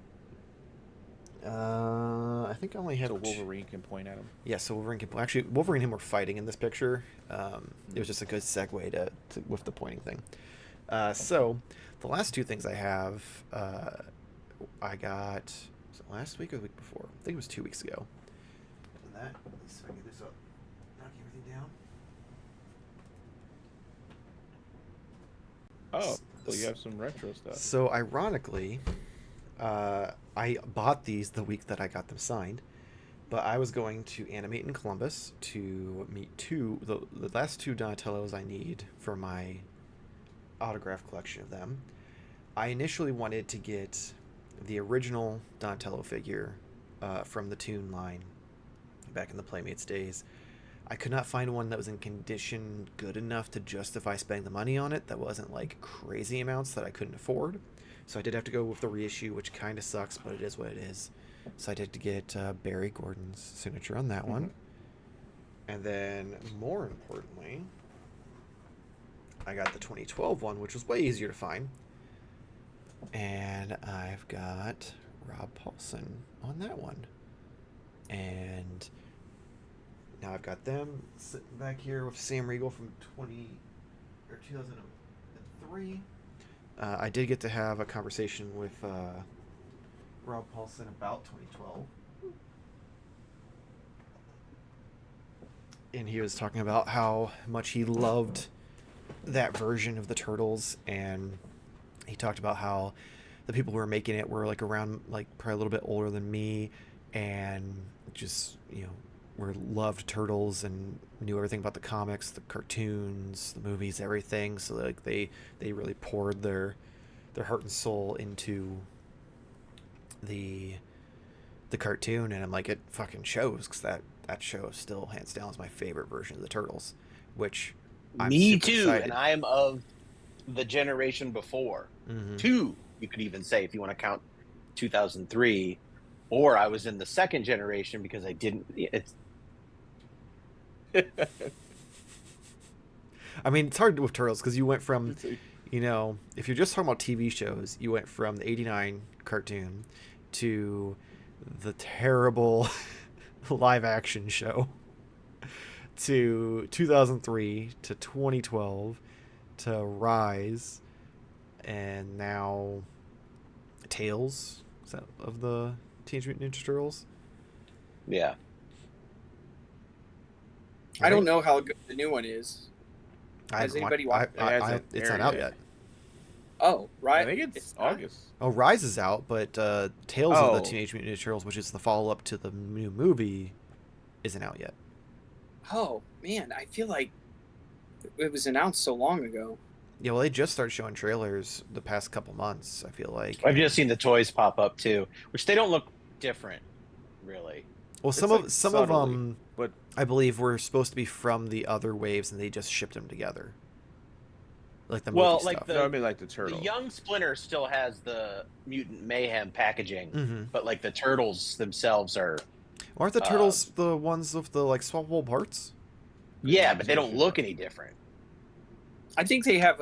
I think I only had So Wolverine can point at him. Yeah, so Wolverine can actually Wolverine and him were fighting in this picture. It was just a good segue to with the pointing thing. So the last two things I have, I got was it last week or the week before? I think it was 2 weeks ago. And that, let's see if I can get this up. Knock everything down. Oh, so you have some retro stuff. So ironically, I bought these the week that I got them signed, but I was going to Animate in Columbus to meet the last two Donatellos I need for my autograph collection of them. I initially wanted to get the original Donatello figure from the Toon line back in the Playmates days. I could not find one that was in condition good enough to justify spending the money on it. That wasn't like crazy amounts that I couldn't afford. So I did have to go with the reissue, which kind of sucks, but it is what it is. So I did to get Barry Gordon's signature on that one. And then, more importantly, I got the 2012 one, which was way easier to find. And I've got Rob Paulson on that one. And now I've got them sitting back here with Sam Riegel from 2003. I did get to have a conversation with Rob Paulson about 2012. And he was talking about how much he loved that version of the Turtles, and he talked about how the people who were making it were like around, like probably a little bit older than me, and just, you know, were loved Turtles and knew everything about the comics, the cartoons, the movies, everything. So like they really poured their heart and soul into the cartoon, and I'm like, it fucking shows, because that show still hands down is my favorite version of the Turtles, which I'm Me super too, excited. and I am of the generation before. Two, you could even say, if you want to count 2003, or I was in the second generation because I didn't. It's I mean, it's hard with Turtles because you went from, you know, if you're just talking about TV shows, you went from the 89 cartoon to the terrible live action show to 2003 to 2012 to Rise, and now Tales, is that of the Teenage Mutant Ninja Turtles? yeah. I don't know how good the new one is. Has anybody watched it? It's not out yet. Oh, right. I think it's not? August. Oh, Rise is out, but Tales of the Teenage Mutant Ninja Turtles, which is the follow-up to the new movie, isn't out yet. Oh, man, I feel like it was announced so long ago. Yeah, well, they just started showing trailers the past couple months, I feel like. I've just seen the toys pop up too, which they don't look different, really. Well, some like of subtly, them, but I believe, were supposed to be from the other waves, and they just shipped them together. Like the movie like stuff. the, no, I mean like the the turtle. young Splinter still has the Mutant Mayhem packaging, Mm-hmm. but like the Turtles themselves are. Aren't the Turtles the ones with the like swappable parts? Yeah, but they don't look any different. I think they have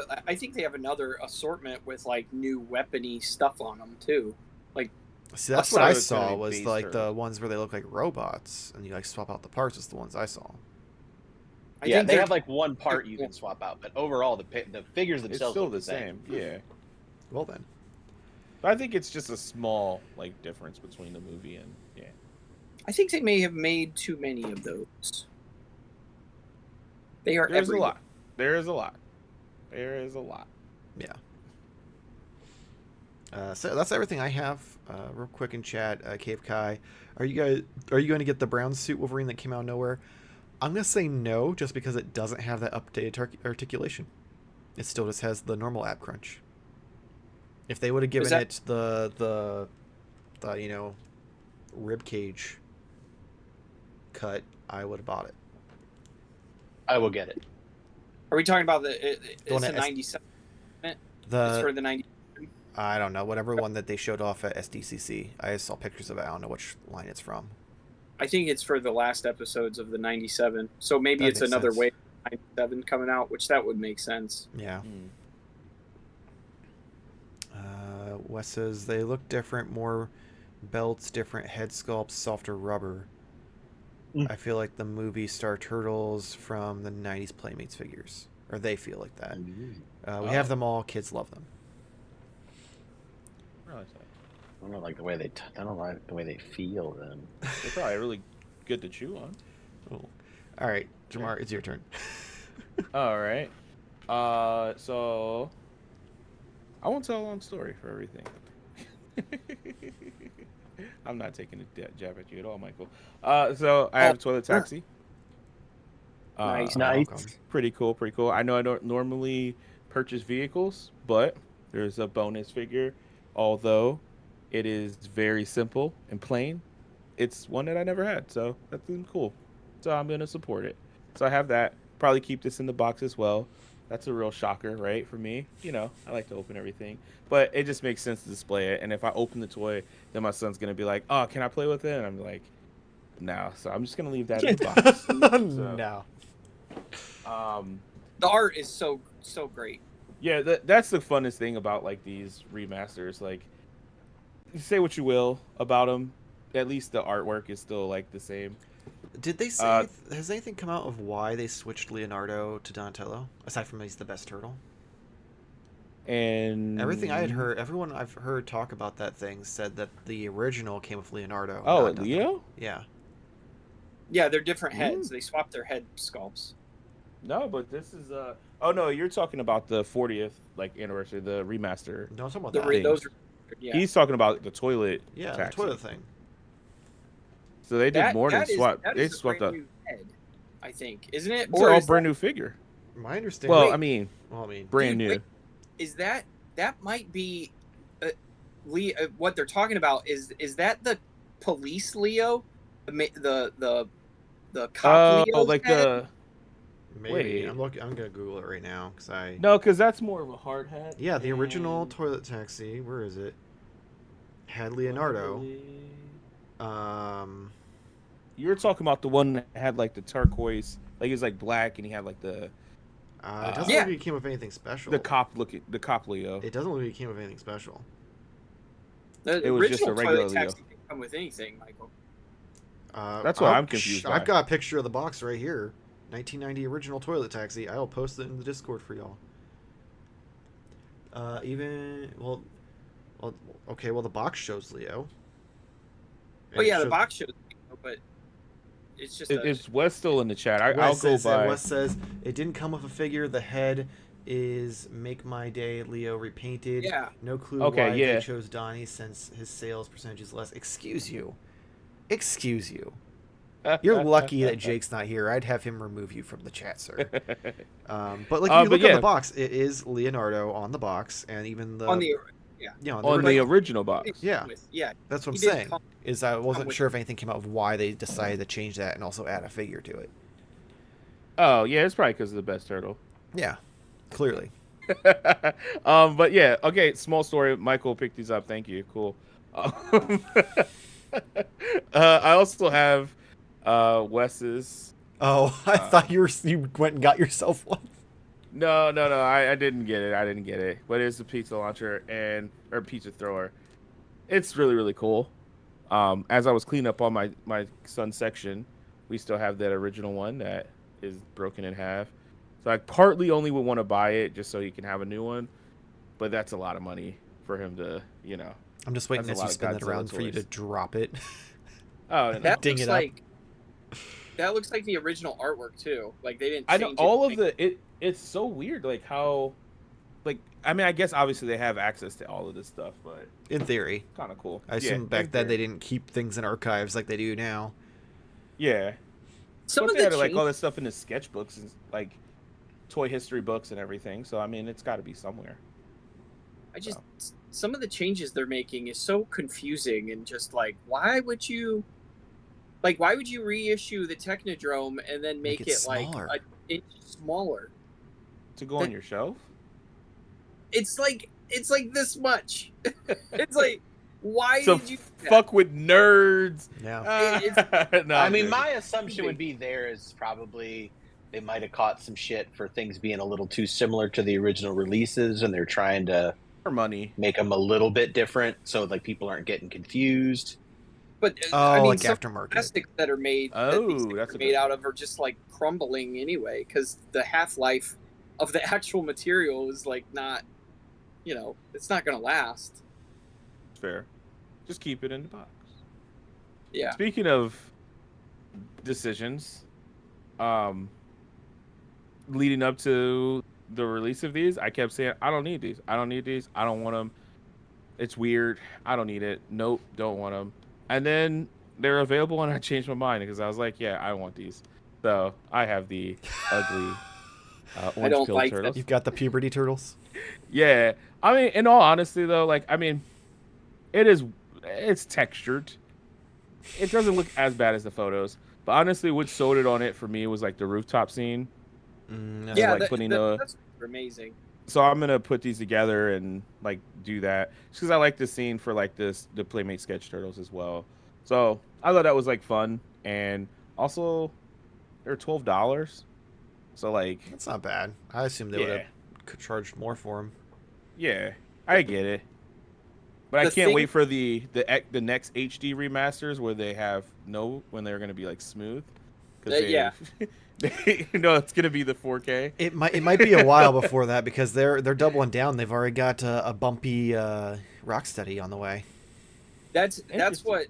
another assortment with like new weapony stuff on them too. Like, See, that's That's what I what saw, it's was based like or- the ones where they look like robots, and you like swap out the parts. Is the ones I saw. I Yeah, think they they're- have like one part you can swap out, but overall the figures It's themselves still look the same. Yeah. Well then, But I think it's just a small like difference between the movie and I think they may have made too many of those. They are There's everywhere. a lot. There is a lot. There is a lot. yeah. So that's everything I have. Real quick in chat, Cave Kai, are you going to get the brown suit Wolverine that came out of nowhere? I'm gonna say no, just because it doesn't have that updated articulation. It still just has the normal ab crunch. If they would have given it the you know, rib cage cut, I would have bought it. I will get it. Are we talking about it's one the that- 97? It's The for the 90. I don't know. Whatever one that they showed off at SDCC. I saw pictures of it. I don't know which line it's from. I think it's for the last episodes of the 97. So maybe That it's makes another sense. wave of 97 coming out, which that would make sense. Yeah. Hmm. Wes says they look different, more belts, different head sculpts, softer rubber. I feel like the movie Star Turtles from the 90s Playmates figures. Or they feel like that. We have them all. Kids love them. Really? I don't like the way I don't like the way they feel. Then They're probably really good to chew on. Cool. All right, Jamar, it's your turn. All right. So I won't tell a long story for everything. I'm not taking a jab at you at all, Michael. So I have a toilet taxi. Nice. Pretty cool. I know I don't normally purchase vehicles, but there's a bonus figure. Although it is very simple and plain, it's one that I never had, so that's cool. So I'm gonna support it. So I have that. Probably keep this in the box as well. That's a real shocker, right? For me, I like to open everything, but it just makes sense to display it. And if I open the toy, then my son's gonna be like, "Oh, can I play with it?" And I'm like, "No." So I'm just gonna leave that in the box. No. The art is so great. Yeah, that's the funnest thing about like these remasters. Like, you say what you will about them, at least the artwork is still like the same. Did they say, has anything come out of why they switched Leonardo to Donatello? Aside from he's the best turtle? And Everything I had heard, everyone I've heard talk about that thing said that the original came with Leonardo. Oh, not Donatello. Leo? Yeah. Yeah, they're different heads. They swapped their head sculpts. No, but this is oh no, you're talking about the 40th like anniversary, the remaster. No, I'm talking about The that. re- those, yeah. He's talking about the toilet. Yeah, taxi. the toilet thing. So they did more than that is- swap. that They is a swapped brand up. new head, I think, isn't it? It's all is brand that- new figure. My understanding. Well, Wait. I mean, brand Dude, new. wait, is that might be what they're talking about? Is that the police Leo, the cop Leo? like the maybe. wait. I'm gonna Google it right now because I. no, because that's more of a hard hat. Yeah, the original and- toilet taxi. Where is it? Had Leonardo. You're talking about the one that had like the turquoise, like it was like black, and he had like the It doesn't Yeah. look like it came with anything special. the cop Leo. It doesn't look like it came with anything special. The It was just original a regular toilet Leo. taxi didn't come with anything, Michael. That's what I'm confused by. I've got a picture of the box right here. 1990 original toilet taxi. I'll post it in the Discord for y'all. Okay. Well, the box shows Leo. Oh yeah, the shows- box shows, but it's just Is Wes still in the chat? I'll Wes go says, by. Wes says it didn't come with a figure. The head is Make My Day Leo repainted. Yeah. No clue Okay, why yeah. they chose Donnie since his sales percentage is less. Excuse you. You're lucky that Jake's not here. I'd have him remove you from the chat, sir. But like, if you look at the box, it is Leonardo on the box, and even the on the on the original box. Yeah. yeah. That's what I'm he didn't saying. come- Is I wasn't with- sure if anything came out of why they decided to change that and also add a figure to it. Oh yeah, it's probably because of the best turtle. Yeah, clearly. But yeah, okay. Small story. Michael picked these up. Thank you. Cool. I also have Wes's. Oh, I thought you went and got yourself one. No. I didn't get it. But it's a pizza launcher or pizza thrower. It's really, really cool. As I was cleaning up on my son's section, we still have that original one that is broken in half. So I partly only would want to buy it just so he can have a new one. But that's a lot of money for him to, I'm just waiting That's as a you spin lot it of around for you to toys. drop it. Oh, no. That Ding looks it up. that looks like the original artwork too. Like they didn't. I know change all of anything. it's so weird, like how, like I mean, I guess obviously they have access to all of this stuff, but In theory. kind of cool. I assume Yeah, back in then they theory. didn't keep things in archives like they do now. Yeah, Some but of they the had like all change- this stuff in the sketchbooks and like toy history books and everything. So I mean, it's got to be somewhere. some of the changes they're making is so confusing and just like why would you reissue the Technodrome and then make, Make it it like smaller. an inch smaller? To go on your shelf. It's like it's like this much. It's like, why So did you? fuck with nerds. Yeah. No, I I'm mean, joking. my assumption would be there is probably they might have caught some shit for things being a little too similar to the original releases, and they're trying to For money. make them a little bit different so like people aren't getting confused. But Oh, I mean, like some aftermarket. plastics that are made that these Oh, things that's are a made good out point. of are just like crumbling anyway, because the half-life of the actual material is like not, it's not gonna last. Fair. Just keep it in the box. Yeah. Speaking of decisions, leading up to the release of these, I kept saying, I don't need these. I don't need these. I don't want them. It's weird. I don't need it. Nope, don't want them. And then they're available, and I changed my mind because I was like, yeah, I want these. So I have the ugly I orange don't pill like turtles. You've got the puberty turtles. Yeah, I mean, in all honesty, though, like, I mean, it's textured. It doesn't look as bad as the photos, but honestly, what sold it on it for me was like the rooftop scene. That's Yeah, like putting the. that's amazing. So I'm gonna put these together and like do that just because I like the scene for like the Playmate sketch turtles as well. So I thought that was like fun, and also they're $12. So like, That's not bad. I assumed they would yeah, have charged more for them. yeah, I get it. But I The can't thing- wait for the next HD remasters where they have when they're gonna be like smooth. Yeah. It's gonna be the 4K. It might be a while before that because they're doubling down. They've already got a bumpy Rocksteady on the way. That's Interesting. what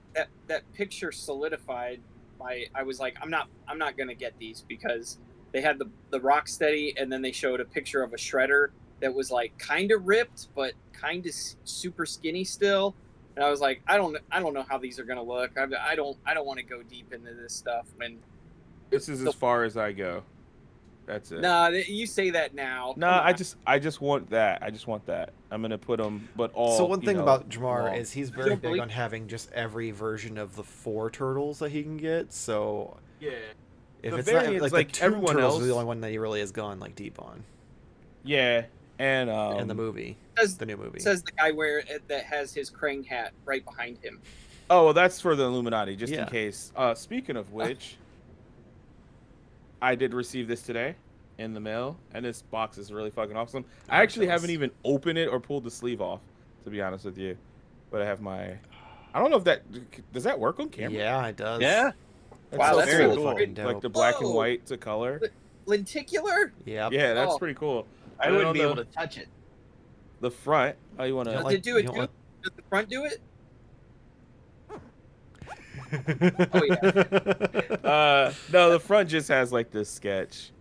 that picture solidified. I was like, I'm not gonna get these because they had the Rocksteady, and then they showed a picture of a Shredder that was like kind of ripped but kind of super skinny still. And I was like, I don't know how these are gonna look. I don't want to go deep into this stuff. And This is as far as I go. That's it. nah, you say that now. No, Come on. I just want that. I just want that. I'm gonna put them, but all. So one thing about Jamar long. is he's very don't big believe- on having just every version of the 4 turtles that he can get. So Yeah. if The it's not variants, like, like, the two everyone turtles else- is the only one that he really has gone like deep on Yeah, and in the movie, Says- the new movie. Says the guy that has his Krang hat right behind him. Oh, well, that's for the Illuminati, just in Yeah. case. Speaking of which, I did receive this today in the mail, and this box is really fucking awesome. I actually jealous. haven't even opened it or pulled the sleeve off, to be honest with you. But I have my. I don't know if does that work on camera. Yeah, it does. Yeah. Wow, so that's very really fucking cool. dope. Like the black and Whoa. white to color. Lenticular? Yep. Yeah, that's Oh. pretty cool. I And then wouldn't on be the- able to touch it. The front. Oh, you want You don't to? like- Does it do it you too? don't Does the front do it? No, the front just has like this sketch.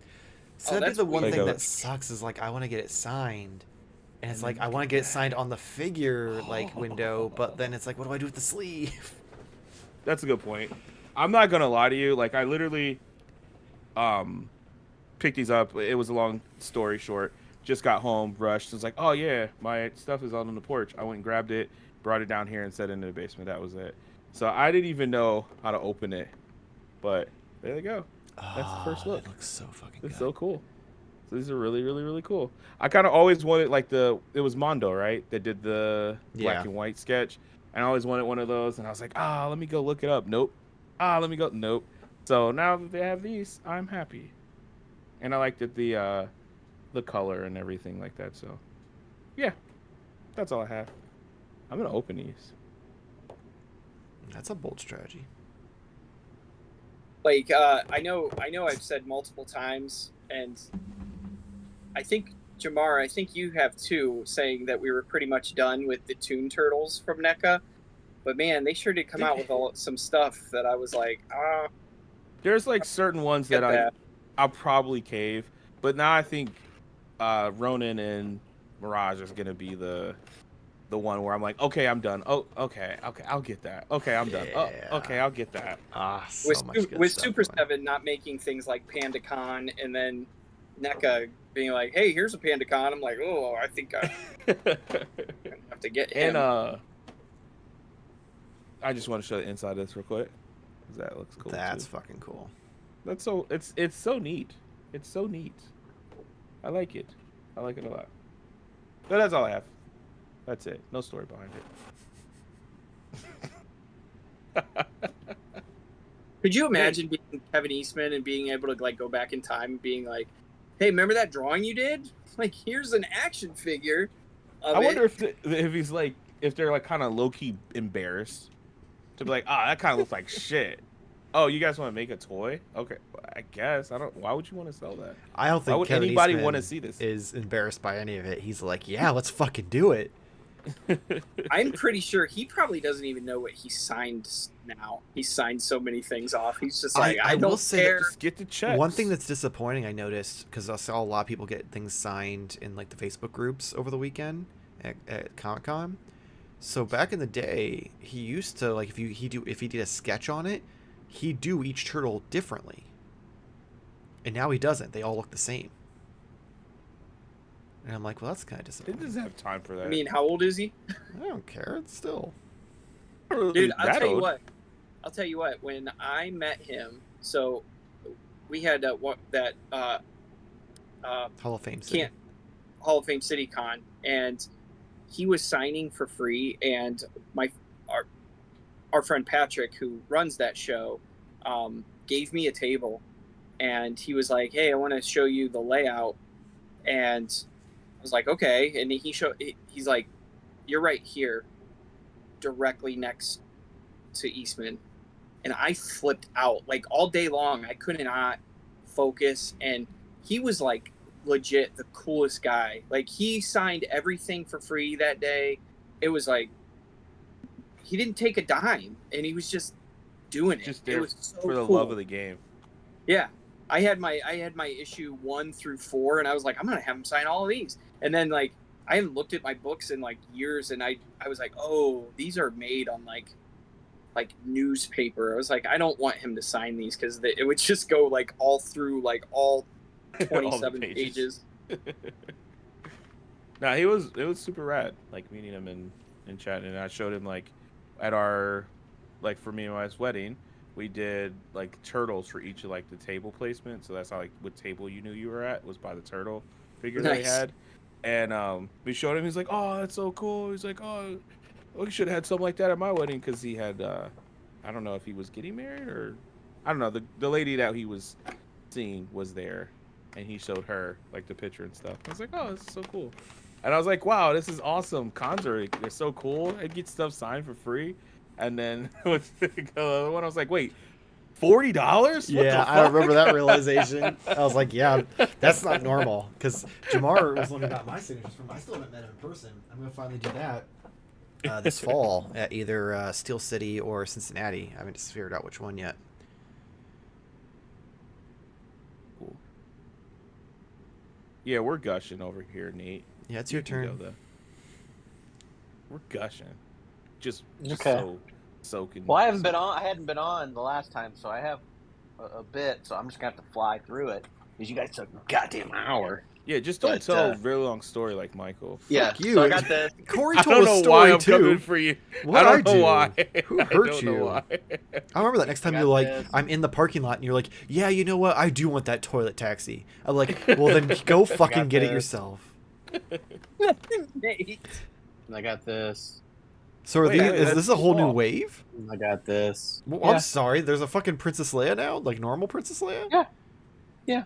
So Oh, that'd be that's the one weird. thing Lego. that sucks is like I want to get it signed, and it's like I want to get it signed on the figure like window, but then it's like, what do I do with the sleeve? That's a good point. I'm not gonna lie to you. Like I literally, picked these up. It was a long story short. Just got home, rushed. Was like, oh yeah, my stuff is out on the porch. I went and grabbed it, brought it down here, and set it in the basement. That was it. So I didn't even know how to open it, but there they go. That's the first look. It looks so fucking It's good. so cool. So these are really, really, really cool. I kind of always wanted like it was Mondo, right? That did the black Yeah. and white sketch. And I always wanted one of those. And I was like, let me go look it up. Nope. Let me go. Nope. So now that they have these, I'm happy. And I like that the color and everything like that. So yeah, that's all I have. I'm going to open these. That's a bold strategy. Like I know I've said multiple times, and I think Jamar, I think you have too, saying that we were pretty much done with the Toon Turtles from NECA. But man, they sure did come out with some stuff that I was like, There's like certain ones get that that. I'll probably cave, but now I think Ronin and Mirage is gonna be the one where I'm like, okay, I'm done. Oh, okay, I'll get that. Okay, I'm done. Oh, okay, I'll get that. So with much good with stuff Super coming. 7 not making things like PandaCon, and then NECA being like, hey, here's a PandaCon. I'm like, oh, I think I'm gonna have to get him. And I just want to show the inside of this real quick, 'cause that looks cool. That's too. fucking cool. That's so it's so neat. It's so neat. I like it. I like it a lot. But that's all I have. That's it. No story behind it. Could you imagine being Kevin Eastman and being able to like go back in time and being like, "Hey, remember that drawing you did? Like, here's an action figure." I wonder if he's like, if they're like kind of low key embarrassed to be like, that kind of looks like shit. Oh, you guys want to make a toy? Okay, I guess. I don't. Why would you want to sell that? I don't think Why would Kevin anybody Eastman want to see this? is embarrassed by any of it. He's like, yeah, let's fucking do it. I'm pretty sure he probably doesn't even know what he signed now. He signed so many things off. He's just like, I will don't say care. Just get the checks. One thing that's disappointing, I noticed, because I saw a lot of people get things signed in like the Facebook groups over the weekend at Comic-Con. So back in the day, he used to like if he did a sketch on it, he'd do each turtle differently. And now he doesn't. They all look the same. And I'm like, well, that's kind of He disappointing. doesn't have time for that. I mean, how old is he? I don't care. It's still. Dude, I'll tell you what. When I met him, so we had that Hall of Fame City. Hall of Fame City Con, and he was signing for free. And our friend Patrick, who runs that show, gave me a table, and he was like, "Hey, I want to show you the layout." And I was like, "Okay." And he's like, "You're right here, directly next to Eastman." And I flipped out like all day long. I could not focus. And he was like legit the coolest guy. Like, he signed everything for free that day. It was like, he didn't take a dime, and he was just doing it. Just there it was so for the cool. love of the game. Yeah. I had my issue 1 through 4, and I was like, I'm gonna have him sign all of these. And then like I hadn't looked at my books in like years, and I was like, oh, these are made on like newspaper. I was like, I don't want him to sign these because it would just go like all through like all 27 pages. Nah, it was super rad. Like meeting him in chat, and I showed him like at our like for me and my wife's wedding. We did like turtles for each of like the table placement, so that's how like what table you knew you were at was by the turtle figure that they had. And we showed him. He's like, "Oh, that's so cool." He's like, "Oh, we should have had something like that at my wedding," because he had I don't know if he was getting married or I don't know. The lady that he was seeing was there, and he showed her like the picture and stuff. I was like, "Oh, this is so cool," and I was like, "Wow, this is awesome." Cons are they're so cool. I get stuff signed for free. And then with the other one, I was like, wait, $40? Yeah, I remember that realization. I was like, yeah, that's not normal. Because Jamar was looking at my signatures from. I still haven't met him in person. I'm going to finally do that this fall at either Steel City or Cincinnati. I haven't just figured out which one yet. Cool. Yeah, we're gushing over here, Nate. Yeah, it's your turn. We're gushing. Just Okay. so soaking. Well, I hadn't been on the last time, so I have a bit. So I'm just gonna have to fly through it because you guys took a goddamn hour. Yeah, just don't tell a very long story like Michael. Yeah, Fuck you. So I got this. Corey I told don't a know story why I'm too. coming for you. What I don't know do? why. Who I hurt don't you? know why. I remember that next time I you're got like, this. I'm in the parking lot, and you're like, yeah, you know what? I do want that toilet taxi. I'm like, well, then go fucking get it this. yourself. Nate. I got this. So are Wait, is this a whole new cool. wave? I got this. Well, Yeah. I'm sorry. There's a fucking Princess Leia now? Like normal Princess Leia? Yeah.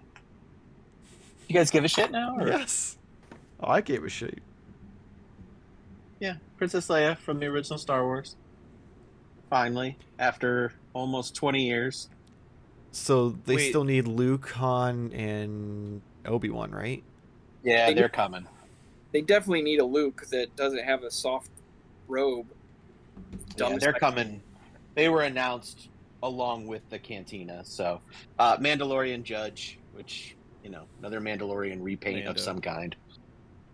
You guys give a shit now? Or? Yes. Oh, I gave a shit. Yeah, Princess Leia from the original Star Wars. Finally, after almost 20 years. So they Wait. still need Luke, Han, and Obi-Wan, right? Yeah, they're coming. They definitely need a Luke that doesn't have a soft robe. Yeah, Dumbest they're idea. coming. They were announced along with the Cantina. So, Mandalorian Judge, which, another Mandalorian repaint of Mando. some kind.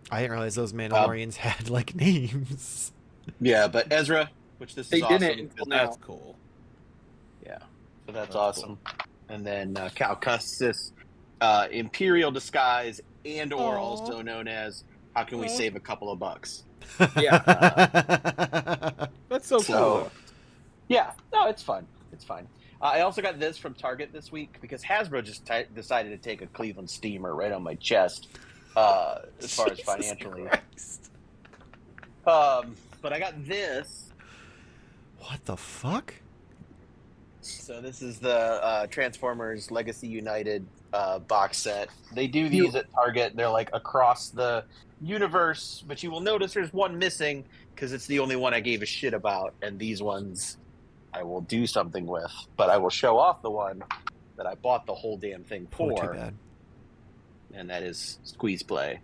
I didn't realize those Mandalorians had like names. Yeah, but Ezra, which this They is awesome. didn't until now. That's cool. Yeah, so that's That's awesome. And then Cal Kestis, Imperial disguise, and or Aw. also known as how can we Aw. save a couple of bucks? Yeah. That's so So- cool. Yeah, no, it's fun. It's fine. I also got this from Target this week because Hasbro just decided to take a Cleveland steamer right on my chest as far as Jesus financially. Christ. But I got this. What the fuck? So this is the Transformers Legacy United box set. They do these at Target. They're like across the universe, but you will notice there's one missing because it's the only one I gave a shit about. And these ones I will do something with, but I will show off the one that I bought the whole damn thing Oh, too for, bad. and that is Squeeze Play.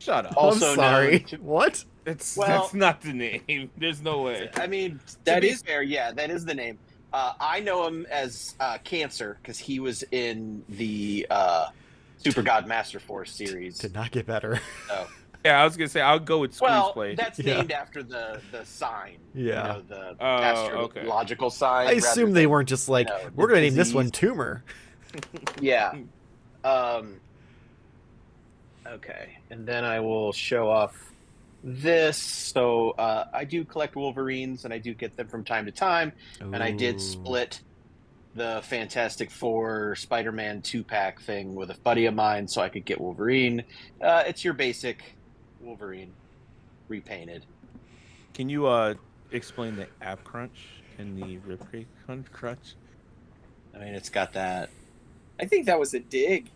Shut up. Also I'm sorry. known to- What? That's not the name. There's no way. I mean, That to be is- fair, yeah, that is the name. I know him as Cancer because he was in the Super God Master Force series. Did not get better. So, Yeah, I was gonna say I'll go with Squeeze well, Play. that's Yeah. named after the sign. Yeah. You know, the Oh, okay. astrological sign. I assume rather they than- weren't just like, you know, we're the gonna name this one disease. Tumor. Yeah. Okay, and then I will show off this. So I do collect Wolverines, and I do get them from time to time. And I did Ooh. split the Fantastic Four Spider-Man 2-pack thing with a buddy of mine so I could get Wolverine. It's your basic Wolverine repainted. Can you explain the ab crunch and the ribcage crunch? I mean, it's got that. I think that was a dig.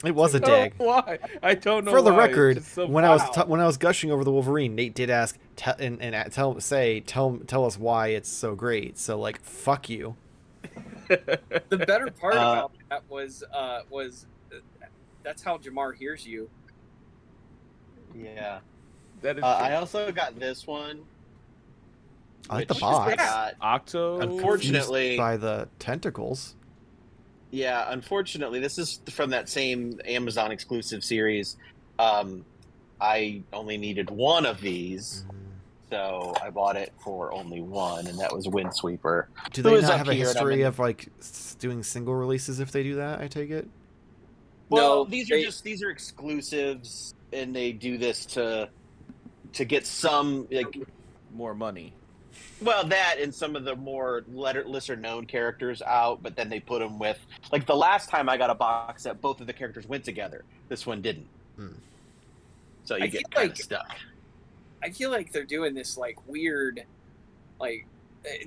It was a I don't dig. know why? I don't know. For the why. It's record, just so when wow. I was gushing over the Wolverine, Nate did ask tell us why it's so great. So like, fuck you. The better part about that was that's how Jamar hears you. Yeah. That is I also got this one. I like the which box. I got- Octo. I'm Unfortunately- confused by the tentacles. Yeah, unfortunately, this is from that same Amazon exclusive series. I only needed one of these, so I bought it for only one, and that was Windsweeper. Do Who they is not up have a here and I'm history in- of like doing single releases if they do that? I take it. Well, No, these they- are exclusives, and they do this to get some like. More money. Well, that and some of the more lesser known characters out, but then they put them with like the last time I got a box set, both of the characters went together. This one didn't. Hmm. So you I get feel kind like- of stuck. I feel like they're doing this like weird, like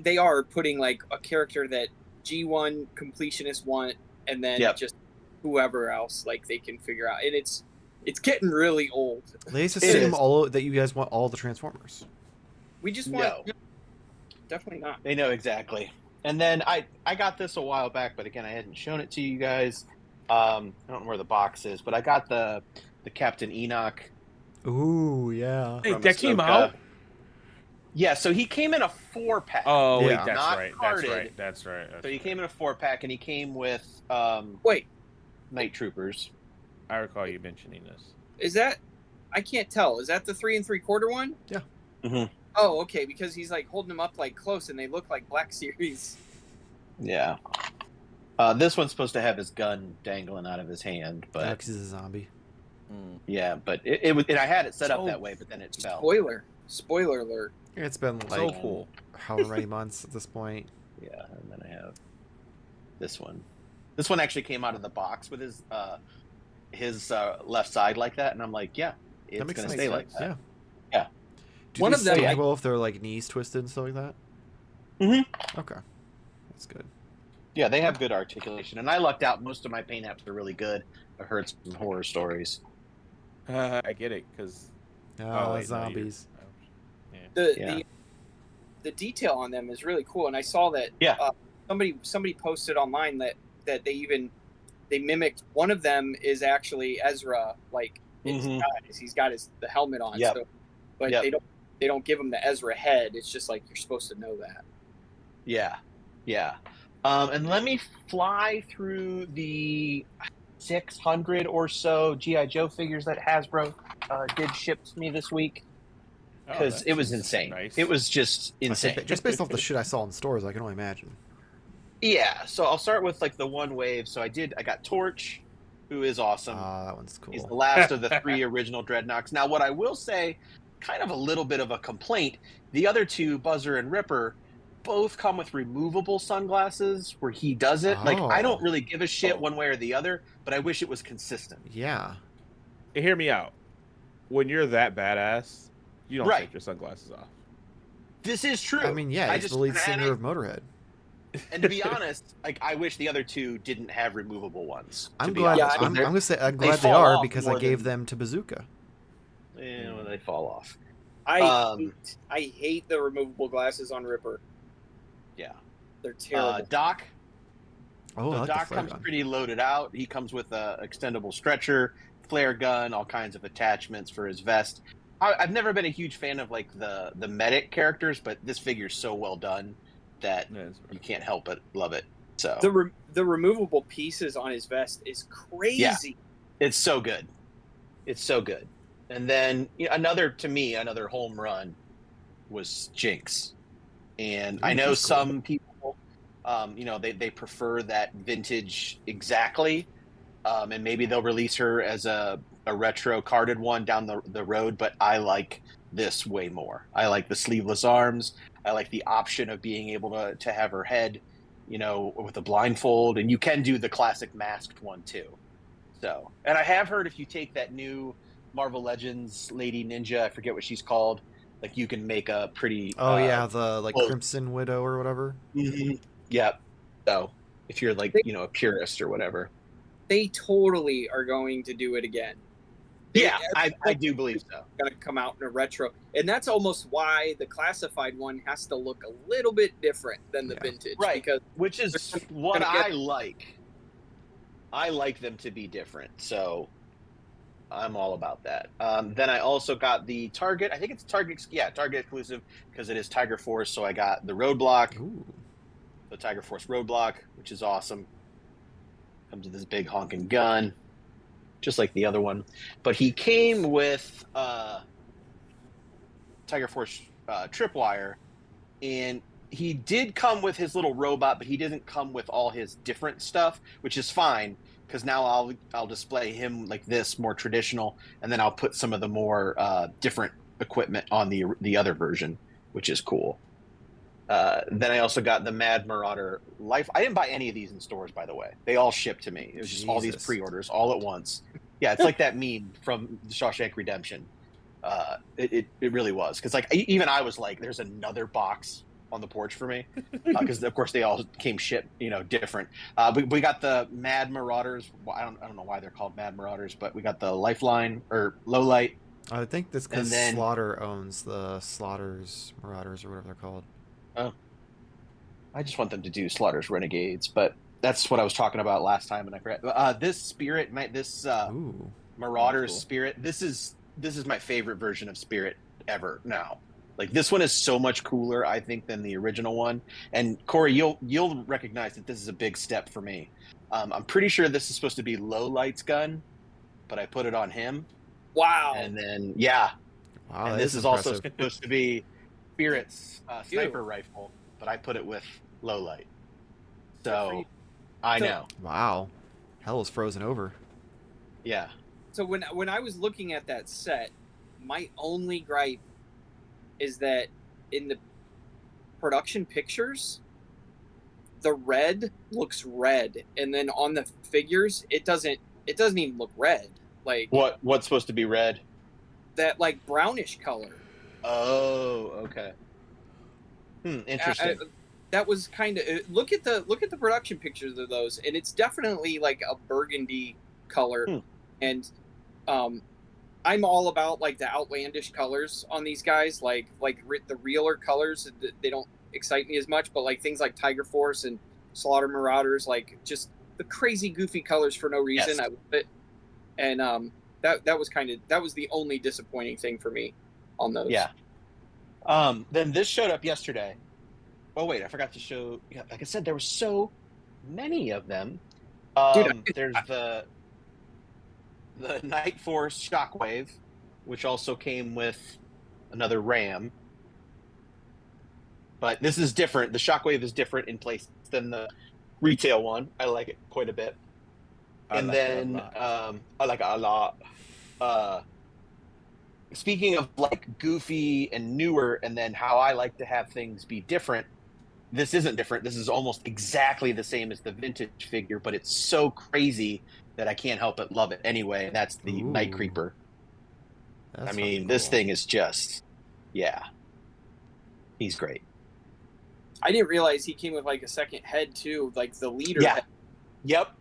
they are putting like a character that G1 completionists want, and then Yep. just whoever else like they can figure out, and it's getting really old. They just It assume is. that you guys want all the Transformers. We just want No. definitely not. They know exactly. And then I got this a while back, but again, I hadn't shown it to you guys. I don't know where the box is, but I got the Captain Enoch. Ooh, yeah. Hey, from that came Ahsoka. out? Yeah, so he came in a 4-pack. Oh wait, Yeah. that's Not right. carded. That's right. So he came in a 4-pack, and he came with Wait, Night Troopers. I recall you mentioning this. is that? I can't tell. Is that the 3 3/4 one? Yeah. Mhm. Oh, okay. Because he's like holding them up like close, and they look like Black Series. Yeah. This one's supposed to have his gun dangling out of his hand, but Alex is a zombie. yeah, but it was. And I had it set up So- that way, but then it fell. Spoiler alert. It's been like So cool. however many months at this point. Yeah, and then I have this one. This one actually came out of the box with his left side like that, and I'm like, yeah, it's That makes gonna sense. stay like that. Yeah. Yeah. Do One they of them- stand well if they're like knees twisted and stuff like that? Mhm. Okay. That's good. Yeah, they have good articulation, and I lucked out. Most of my paint apps are really good. I heard some horror stories. I get it because Zombies. The detail on them is really cool, and I saw that. Yeah. Somebody posted online that they mimicked one of them is actually Ezra, like it's Mhm. he's got the helmet on. Yep. So, but Yep. they don't give him the Ezra head. It's just like you're supposed to know that. Yeah, yeah. And let me fly through the 600 or so GI Joe figures that Hasbro did ship to me this week because it was insane. Nice. It was just I insane. think that just based off the shit I saw in stores, I can only imagine. Yeah, so I'll start with like the one wave. So I got Torch, who is awesome. That one's cool. He's the last of the 3 original Dreadnoks. Now, what I will say, kind of a little bit of a complaint, the other two, Buzzer and Ripper, both come with removable sunglasses where he doesn't. Like, I don't really give a shit one way or the other, but I wish it was consistent. Yeah. Hear me out. When you're that badass, You don't Right. take your sunglasses off. This is true. I mean, yeah, he's the lead singer of Motorhead. And to be honest, like I wish the other two didn't have removable ones. I'm be glad. honest. I'm gonna say I'm glad they fall are off because I more gave than- them to Bazooka. Well, they fall off. I hate the removable glasses on Ripper. Yeah. They're terrible. Doc. Oh, I So like the Doc flare comes gun. pretty loaded out. He comes with a extendable stretcher, flare gun, all kinds of attachments for his vest. I've never been a huge fan of like the medic characters, but this figure's so well done that Yeah, it's you can't help but love it. So The removable pieces on his vest is crazy. it's so good. It's so good. And then another home run was Jinx. And I know she's cool. some people, they prefer that vintage exactly. And maybe they'll release her as a retro carded one down the road. But I like this way more. I like the sleeveless arms. I like the option of being able to have her head, with a blindfold. And you can do the classic masked one too. So, and I have heard if you take that new Marvel Legends Lady Ninja, I forget what she's called, like you can make a pretty the Crimson Widow or whatever. Mm-hmm. Yep. So if you're like a purist or whatever, They totally are going to do it again. yeah, I do believe so. Going to come out in a retro, and that's almost why the classified one has to look a little bit different than the vintage, Right. Because Which is what gonna get- I like. I like them to be different, so I'm all about that. Then I also got the Target. I think it's Target exclusive because it is Tiger Force. So I got the Roadblock, Ooh. the Tiger Force Roadblock, which is awesome. Comes with this big honking gun, just like the other one. But he came with Tiger Force Tripwire, and he did come with his little robot, but he didn't come with all his different stuff, which is fine because now I'll display him like this, more traditional, and then I'll put some of the more different equipment on the other version, which is cool. Then I also got the Mad Marauder Life. I didn't buy any of these in stores, by the way. They all shipped to me. It was just all these Jesus. pre-orders all at once. Yeah, it's like that meme from Shawshank Redemption. It really was, because like even I was like, there's another box on the porch for me, because of course they all came shipped, different. We got the Mad Marauders. Well, I don't know why they're called Mad Marauders, but we got the Lifeline or Lowlight. I think that's because And then- Slaughter owns the Slaughters Marauders or whatever they're called. I just want them to do Slaughter's Renegades, but that's what I was talking about last time, and I forgot. This Spirit, Ooh. Marauder's Cool. Spirit. This is my favorite version of Spirit ever now. Like this one is so much cooler, I think, than the original one. And Corey, you'll recognize that this is a big step for me. I'm pretty sure this is supposed to be Lowlight's gun, but I put it on him. wow. And then Wow, and that this is impressive. also supposed to be Spirit's sniper rifle, but I put it with Lowlight. So I know. Wow. Hell is frozen over. Yeah. So when I was looking at that set, my only gripe is that in the production pictures, the red looks red, and then on the figures, it doesn't even look red. Like What's supposed to be red? that, like brownish color. Oh, okay. Interesting. That was kind of look at the production pictures of those, and it's definitely like a burgundy color, and I'm all about like the outlandish colors on these guys, like the realer colors. They don't excite me as much, but like things like Tiger Force and Slaughter Marauders, like just the crazy goofy colors for no reason. Yes. I love it, and that was the only disappointing thing for me on those. Yeah. Then this showed up yesterday. Oh wait, I forgot to show. Yeah, like I said, there were so many of them. There's the Night Force Shockwave, which also came with another Ram. But this is different. The Shockwave is different in place than the retail one. I like it quite a bit. I And like it a then lot. I like it a lot. Speaking of like goofy and newer, and then how I like to have things be different, this isn't different. This is almost exactly the same as the vintage figure, but it's so crazy that I can't help but love it anyway. And that's the Ooh. Night Creeper. That's I mean, fucking this cool. thing is just Yeah, he's great. I didn't realize he came with like a second head too, like the leader Yeah. head. Yep.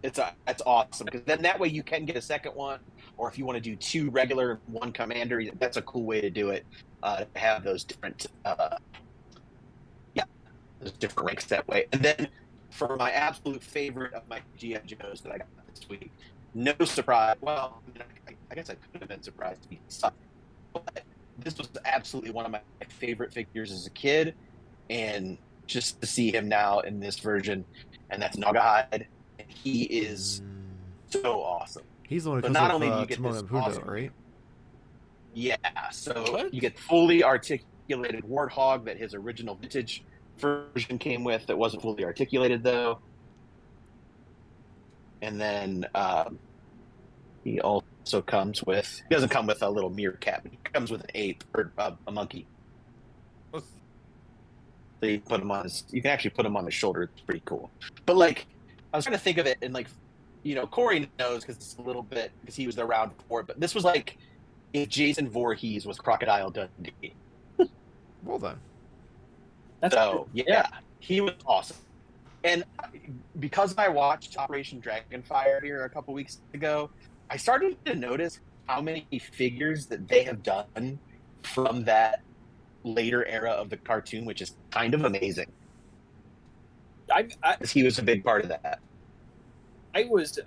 That's awesome because then that way you can get a second one, or if you want to do 2 regular, 1 commander, that's a cool way to do it. To have those different, those different ranks that way. And then for my absolute favorite of my GI Joes that I got this week, no surprise. Well, I guess I could have been surprised to be sucked, but this was absolutely one of my favorite figures as a kid, and just to see him now in this version, and that's Naugahyde. And he is so awesome. He's the one who So comes not with only do you get Timon this and Pumbaa, awesome, right? yeah, so What? you get fully articulated Warthog that his original vintage version came with that wasn't fully articulated though. And then he also comes with, he doesn't come with a little meerkat, but he comes with an ape or a monkey. So you put him on his, you can actually put him on his shoulder. It's pretty cool. But like, I was trying to think of it, and like, you know, Corey knows because it's a little bit because he was around before. But this was like if Jason Voorhees was Crocodile Dundee. Well then. That's So yeah, he was awesome. And because I watched Operation Dragonfire here a couple weeks ago, I started to notice how many figures that they have done from that later era of the cartoon, which is kind of amazing. He was a big part of that. I was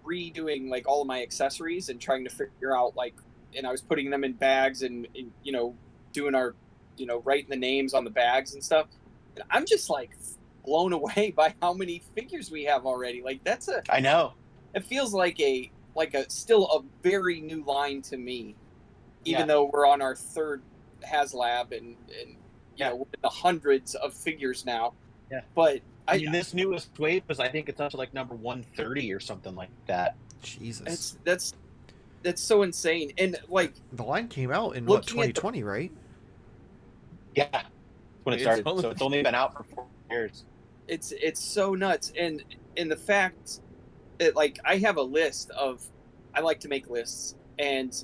redoing like all of my accessories and trying to figure out like, and I was putting them in bags and you know, doing our, you know, writing the names on the bags and stuff. And I'm just like blown away by how many figures we have already. Like I know. It feels like a still a very new line to me, even Yeah. though we're on our 3rd HasLab and you know, we're in the hundreds of figures now. Yeah. But I mean, this newest wave is, I think it's up to like number 130 or something like that. Jesus. That's so insane. And like The line came out in looking at 2020, right? Yeah, that's when it started. So it's only been out for 4 years. it's so nuts. And the fact that like I have a list of, I like to make lists, and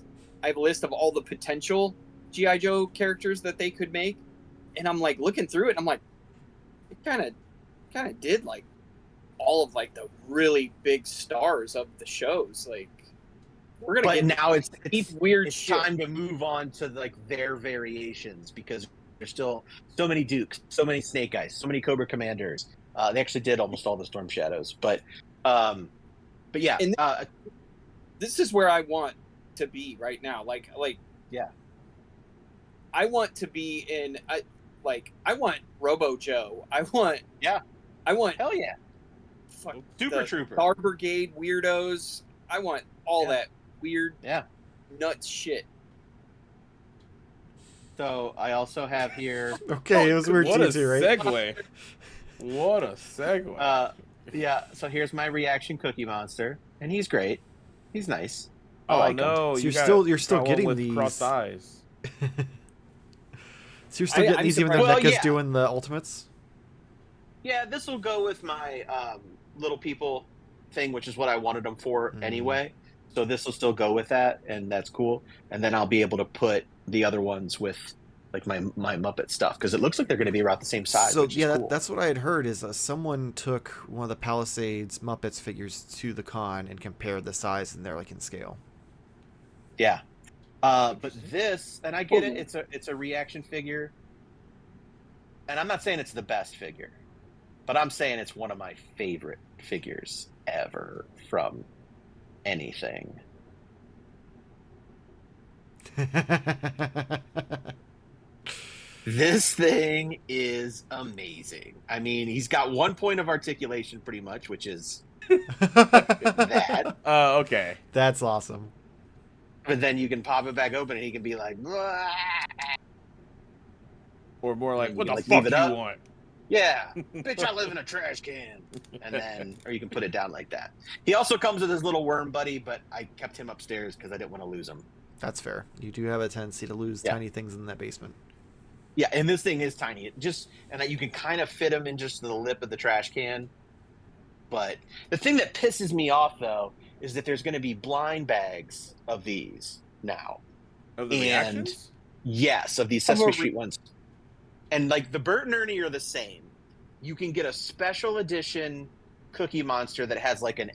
I have a list of all the potential GI Joe characters that they could make, and I'm like looking through it and I'm like, it kind of did like all of like the really big stars of the shows. Like we're gonna But get now it's weird it's shit. time to move on to like their variations, because there's still so many Dukes, so many Snake Eyes, so many Cobra Commanders. They actually did almost all the Storm Shadows, but yeah. And this is where I want to be right now. Like yeah, I want to be in. I want Robo Joe. I want hell yeah, Super the Trooper, Star Brigade weirdos. I want all that weird, nuts shit. So I also have here. Okay, it was weird What to a you too, right? segue. What a segue. Yeah. So here's my reaction Cookie Monster, and he's great. He's nice. I Oh like him. no! So you're still got one getting with these. crossed eyes. So you're still getting I'm these even though surprised- NECA's doing the ultimates? Yeah, this will go with my little people thing, which is what I wanted them for anyway. So this will still go with that, and that's cool. And then I'll be able to put the other ones with like my Muppet stuff, because it looks like they're going to be about the same size. So which yeah, is cool. that's what I had heard is someone took one of the Palisades Muppets figures to the con and compared the size, and they're like in scale. Yeah. But this, and I get it, it's a reaction figure. And I'm not saying it's the best figure, but I'm saying it's one of my favorite figures ever from anything. This thing is amazing. I mean, he's got 1 point of articulation pretty much, which is that. Okay. That's awesome. But then you can pop it back open and he can be like, "Blah." Or more like, You what can, the like, leave fuck it do up. you want? Yeah, bitch, I live in a trash can. And then, or you can put it down like that. He also comes with his little worm buddy, but I kept him upstairs because I didn't want to lose him. That's fair. You do have a tendency to lose tiny things in that basement. Yeah, and this thing is tiny. And you can kind of fit him in just the lip of the trash can. But the thing that pisses me off, though, is that there's going to be blind bags of these now. Of the And reactions? yes, of these Sesame Street ones. And like the Bert and Ernie are the same. You can get a special edition Cookie Monster that has like a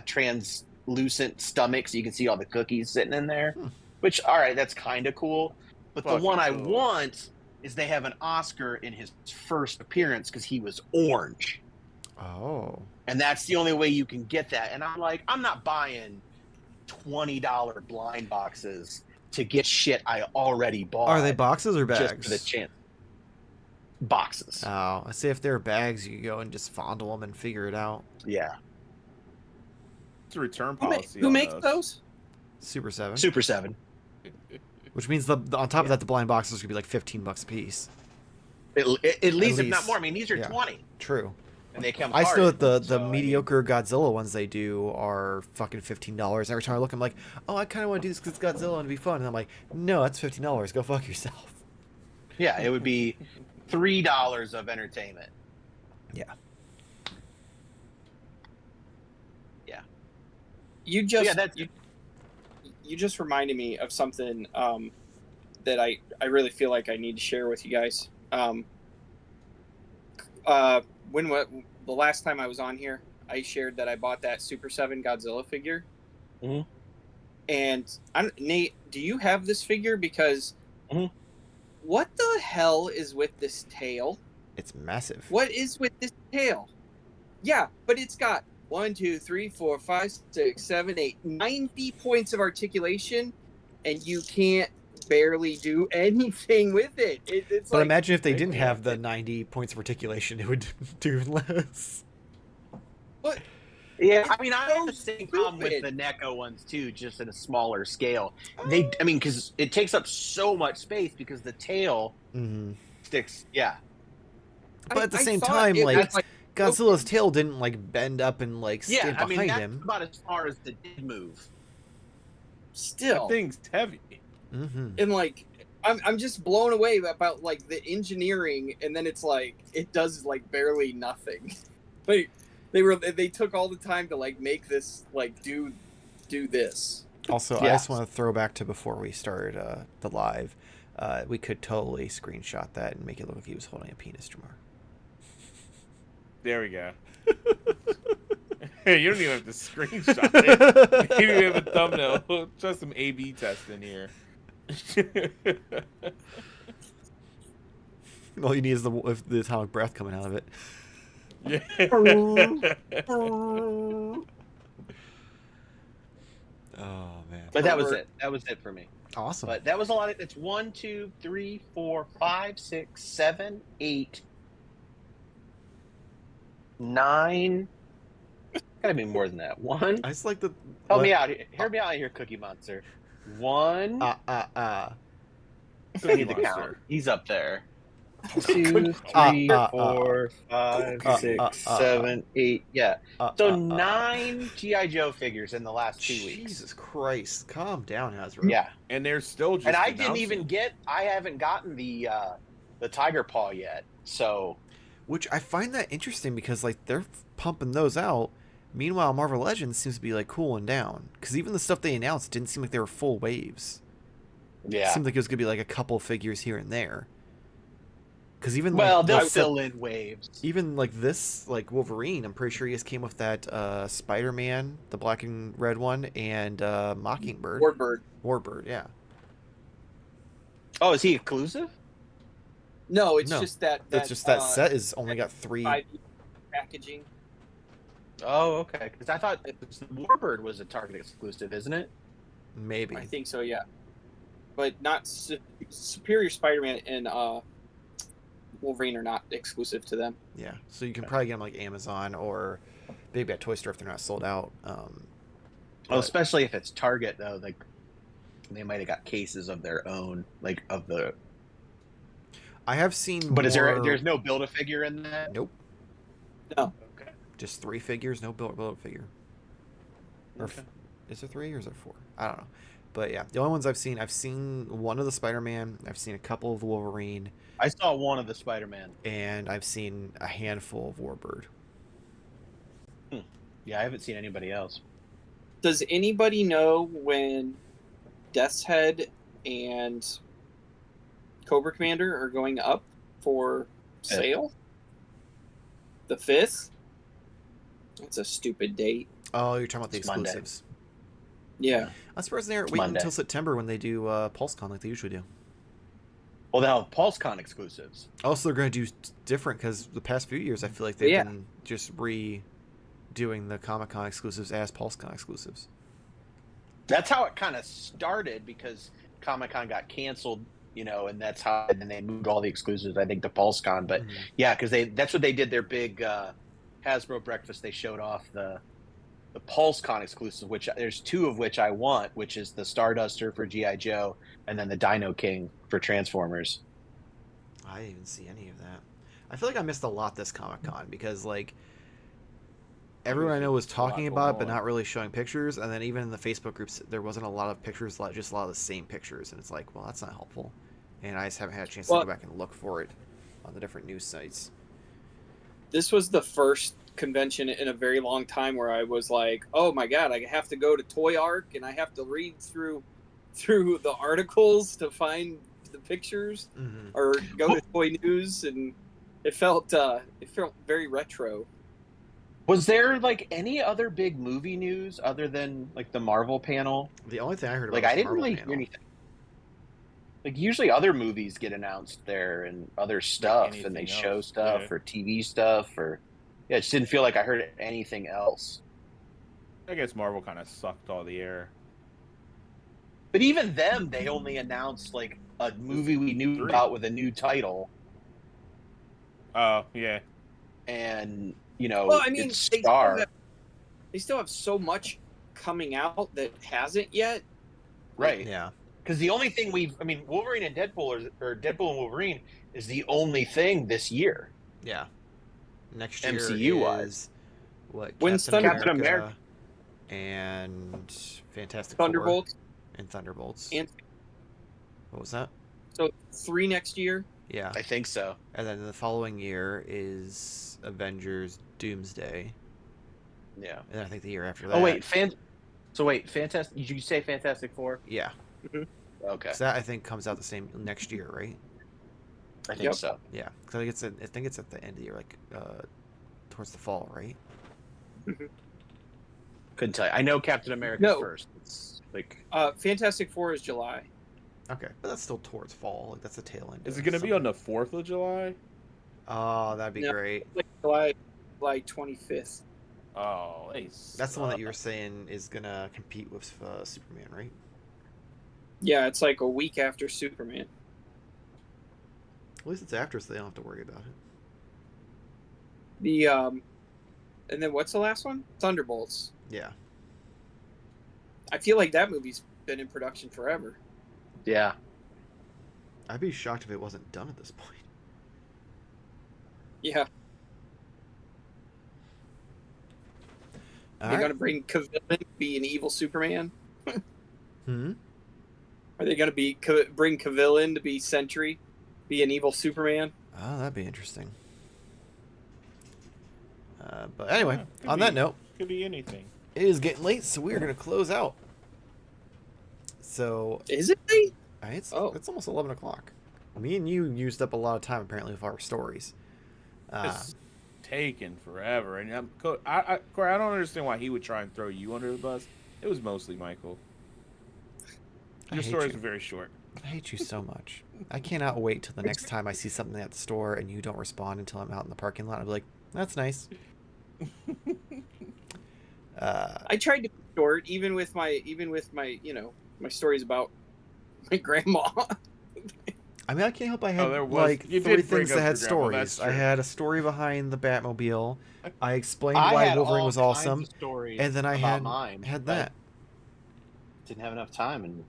translucent stomach, so you can see all the cookies sitting in there. Which, all right, that's kind of cool. But the one I Fucking cool. want is they have an Oscar in his first appearance because he was orange, Oh. and that's the only way you can get that. And I'm like, I'm not buying $20 blind boxes to get shit I already bought. Are they boxes or bags? Just for the chance. Boxes. Oh, I say if they're bags, you go and just fondle them and figure it out. Yeah. It's a return policy. Who on makes those? Super 7. Super 7. Which means on top of that, the blind boxes could be like $15 a piece. At least, if not least. more. I mean, these are Yeah. 20. True. And they come I hard. still know that the So, mediocre Godzilla ones they do are fucking $15. Every time I look, I'm like, oh, I kind of want to do this because it's Godzilla and it'd be fun. And I'm like, no, that's $15. Go fuck yourself. yeah, it would be $3 of entertainment. Yeah. Yeah. You just Yeah, that's you just reminded me of something that I really feel like I need to share with you guys. When the last time I was on here, I shared that I bought that Super 7 Godzilla figure. Mhm. And Nate, do you have this figure? Because Mhm. what the hell is with this tail? It's massive. What is with this tail? Yeah, but it's got 1, 2, 3, 4, 5, 6, 7, 8, 90 points of articulation, and you can't barely do anything with it. It's But like, imagine if they didn't have the 90 points of articulation, it would do less. what? Yeah, It's I mean, I have the so same problem with stupid. the NECO ones too, just at a smaller scale. I mean, because it takes up so much space because the tail Mm-hmm. sticks. Yeah, But at the I same thought time, it like, was Godzilla's tail didn't like bend up and like stay yeah. I behind mean, that's him. about as far as the did move. still, That thing's heavy. Mm-hmm. and like, I'm just blown away about like the engineering, and then it's like it does like barely nothing. Like they took all the time to like make this like do this. Also, I Yeah. just want to throw back to before we started the live. We could totally screenshot that and make it look like he was holding a penis, Jamar. There we go. Hey, you don't even have to screenshot it. You don't even have a thumbnail. Just some A/B testing here. All you need is the atomic breath coming out of it. Yeah. Oh man, But that was it. That was it for me. awesome. But that was a lot of. It's 1, 2, 3, 4, 5, 6, 7, 8, 9. Gotta be more than that. One. I just like the. Help me out. Hear me out here, Cookie Monster. One. I need the count. He's up there. 2, 3, 4, 5, 6, 7, 8. Yeah. So 9 G.I. Joe figures in the last 2 weeks. Jesus Christ! Calm down, Hasbro. Yeah. And they're still just. And I didn't announcing. even get. I haven't gotten the Tiger Paw yet. So. Which I find that interesting because like they're pumping those out. Meanwhile, Marvel Legends seems to be like cooling down because even the stuff they announced didn't seem like they were full waves. Yeah. It seemed like it was gonna be like a couple figures here and there. Because even Well, like, they'll the fill in waves. even like this, like Wolverine, I'm pretty sure he just came with that Spider-Man, the black and red one, and Mockingbird. Warbird, yeah. Oh, is he exclusive? No, it's No, just that. That's just that set is only got 3. 5 packaging. Oh, okay. Because I thought Warbird was a Target exclusive, isn't it? Maybe. I think so, yeah. But not Superior Spider-Man and Wolverine are not exclusive to them. Yeah, so you can probably get them like Amazon or maybe at Toy Store if they're not sold out. Well, especially if it's Target, though. Like, they might have got cases of their own, like of the. I have seen. But is more... there's no Build-A-Figure in that? Nope. No. Okay. Just 3 figures, no Build-A-Figure. Or Okay. is there 3 or is there 4? I don't know. But yeah, the only ones I've seen one of the Spider-Man. I've seen a couple of the Wolverine. I saw one of the Spider-Man. And I've seen a handful of Warbird. Yeah, I haven't seen anybody else. Does anybody know when Death's Head and Cobra Commander are going up for sale. The 5th. It's a stupid date. Oh, you're talking about the It's Monday. exclusives. Yeah. I'm surprised they aren't waiting until September when they do PulseCon like they usually do. Well, they'll have PulseCon exclusives. Also, they're going to do different because the past few years I feel like they've been just redoing the Comic-Con exclusives as PulseCon exclusives. That's how it kind of started because Comic-Con got canceled, and that's how. And then they moved all the exclusives, I think, to PulseCon. But yeah, because that's what they did. Their big Hasbro breakfast. They showed off the PulseCon exclusive, which there's 2 of which I want, which is the Starduster for G.I. Joe and then the Dino King for Transformers. I didn't even see any of that. I feel like I missed a lot this Comic-Con because everyone I know was talking about it, but not really showing pictures. And then even in the Facebook groups, there wasn't a lot of pictures, just a lot of the same pictures. And it's like, well, that's not helpful. And I just haven't had a chance to go back and look for it on the different news sites. This was the first convention in a very long time where I was like, oh my god, I have to go to Toy Arc and I have to read through the articles to find the pictures, or go to Toy News, and it felt very retro. Was there any other big movie news other than the Marvel panel? The only thing I heard about I didn't really hear anything. Usually other movies get announced there and other stuff, and they show stuff or TV stuff, or it just didn't feel like I heard anything else. I guess Marvel kind of sucked all the air. But even them, they only announced a movie we knew about with a new title. Oh, yeah. And well, I mean, it's Star. They still have so much coming out that hasn't yet. Right. Yeah. Because the only thing Wolverine and Deadpool or Deadpool and Wolverine is the only thing this year. Yeah. Next year MCU-wise. What? When's Captain America and Fantastic Thunderbolts Four and Thunderbolts. And what was that? So 3 next year? Yeah. I think so. And then the following year is Avengers Doomsday. Yeah. And I think the year after that. Oh wait, Fantastic. Did you say Fantastic Four? Yeah. Okay. So that I think comes out the same next year, right? I think so. Yeah, because I think it's at the end of the year, towards the fall, right? Couldn't tell you. I know Captain America first. It's Fantastic Four is July. Okay, but that's still towards fall. That's the tail end. Is it going to be on the 4th of July? Oh, that'd be great. July 25th. Oh, that's the one that you were saying is going to compete with Superman, right? Yeah, it's a week after Superman. At least it's after, so they don't have to worry about it. And then what's the last one? Thunderbolts. Yeah. I feel like that movie's been in production forever. Yeah. I'd be shocked if it wasn't done at this point. Yeah. Are they going to bring Cavill in to be an evil Superman? Are they going to bring Cavill in to be Sentry, be an evil Superman? Oh, that'd be interesting. But anyway, on that note, could be anything. It is getting late, so we are going to close out. So is it late? It's almost 11 o'clock. Me and you used up a lot of time apparently with our stories. It's taken forever, and Corey, I don't understand why he would try and throw you under the bus. It was mostly Michael. Your stories are very short. I hate you so much. I cannot wait till the next time I see something at the store and you don't respond until I'm out in the parking lot. I'll be like, that's nice. I tried to be short, even with my my stories about my grandma. I mean, I can't help. I had like 3 things that had stories. I had a story behind the Batmobile. I explained why Wolverine was awesome, and then I had that. Didn't have enough time, and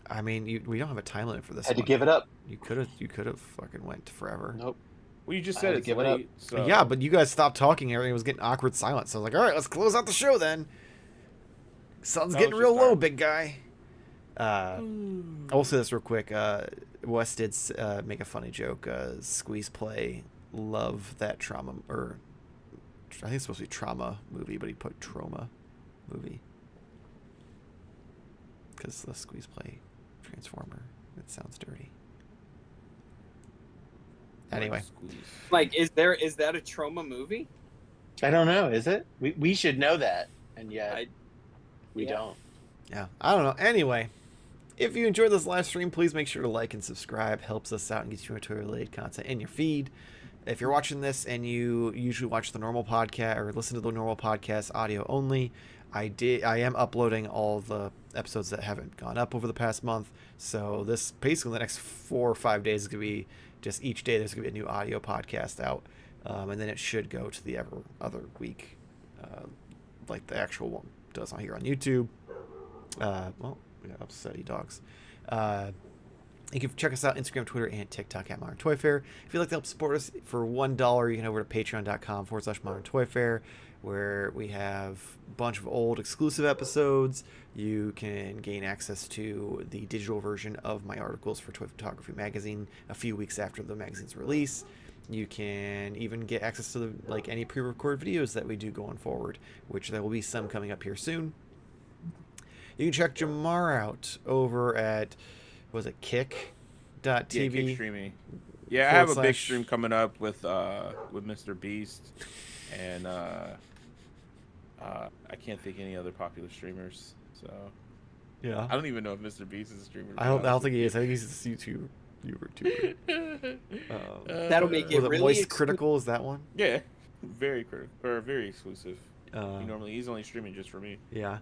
I mean, we don't have a time limit for this. Had to give it up. You could have fucking went forever. Nope. Well, you just said it's give late, it up. So. Yeah, but you guys stopped talking. Everything was getting awkward silence. So I was like, all right, let's close out the show then. Sun's getting real low, big guy. I will say this real quick. Wes did make a funny joke. Squeeze Play love that trauma, or I think it's supposed to be trauma movie, but he put trauma movie because the Squeeze Play Transformer. That sounds dirty. Anyway. Like, is that a trauma movie? I don't know. Is it? We should know that, and yet we yeah. don't. Yeah, I don't know. Anyway, if you enjoyed this live stream, please make sure to like and subscribe. Helps us out and gets you into related content in your feed. If you're watching this and you usually watch the normal podcast or listen to the normal podcast audio only, I am uploading all the episodes that haven't gone up over the past month. So this basically the next 4 or 5 days is gonna be just each day there's gonna be a new audio podcast out, and then it should go to the other week, like the actual one does on here on YouTube. Well, we got upsetty dogs. You can check us out Instagram, Twitter, and TikTok at Modern Toy Fair. If you'd like to help support us for $1, you can head over to patreon.com/Modern Toy Fair, where we have a bunch of old exclusive episodes. You can gain access to the digital version of my articles for Toy Photography Magazine a few weeks after the magazine's release. You can even get access to any pre-recorded videos that we do going forward, which there will be some coming up here soon. You can check Jamar out over at, was it Kick.tv? Yeah, Kick streaming. Yeah, I have a big stream coming up with Mr. Beast, and I can't think any other popular streamers. So yeah, I don't even know if Mr. Beast is a streamer. I don't think he is. I think he's a YouTuber. That'll make it really Moist Critical. Is that one? Yeah, very critical or very exclusive. He's only streaming just for me. Yeah.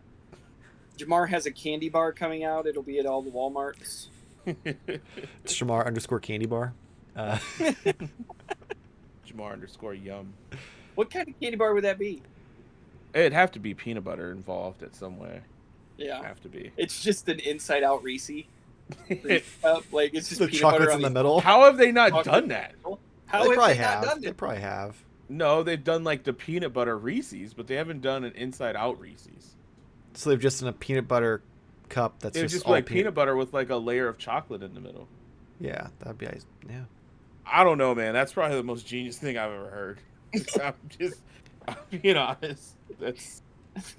Jamar has a candy bar coming out. It'll be at all the Walmarts. It's Jamar_candy bar. Jamar_yum. What kind of candy bar would that be? It'd have to be peanut butter involved at some way. Yeah. Have to be. It's just an inside out Reese. Like it's just the peanut chocolates butter in the middle. How have they not done that? How They have probably they not have. done They it? probably have. No, they've done like the peanut butter Reese's, but they haven't done an inside out Reese's. So they've just in a peanut butter cup that's It's just just all like peanut butter with like a layer of chocolate in the middle. Yeah, that'd be yeah. I don't know, man. That's probably the most genius thing I've ever heard. I'm being honest. That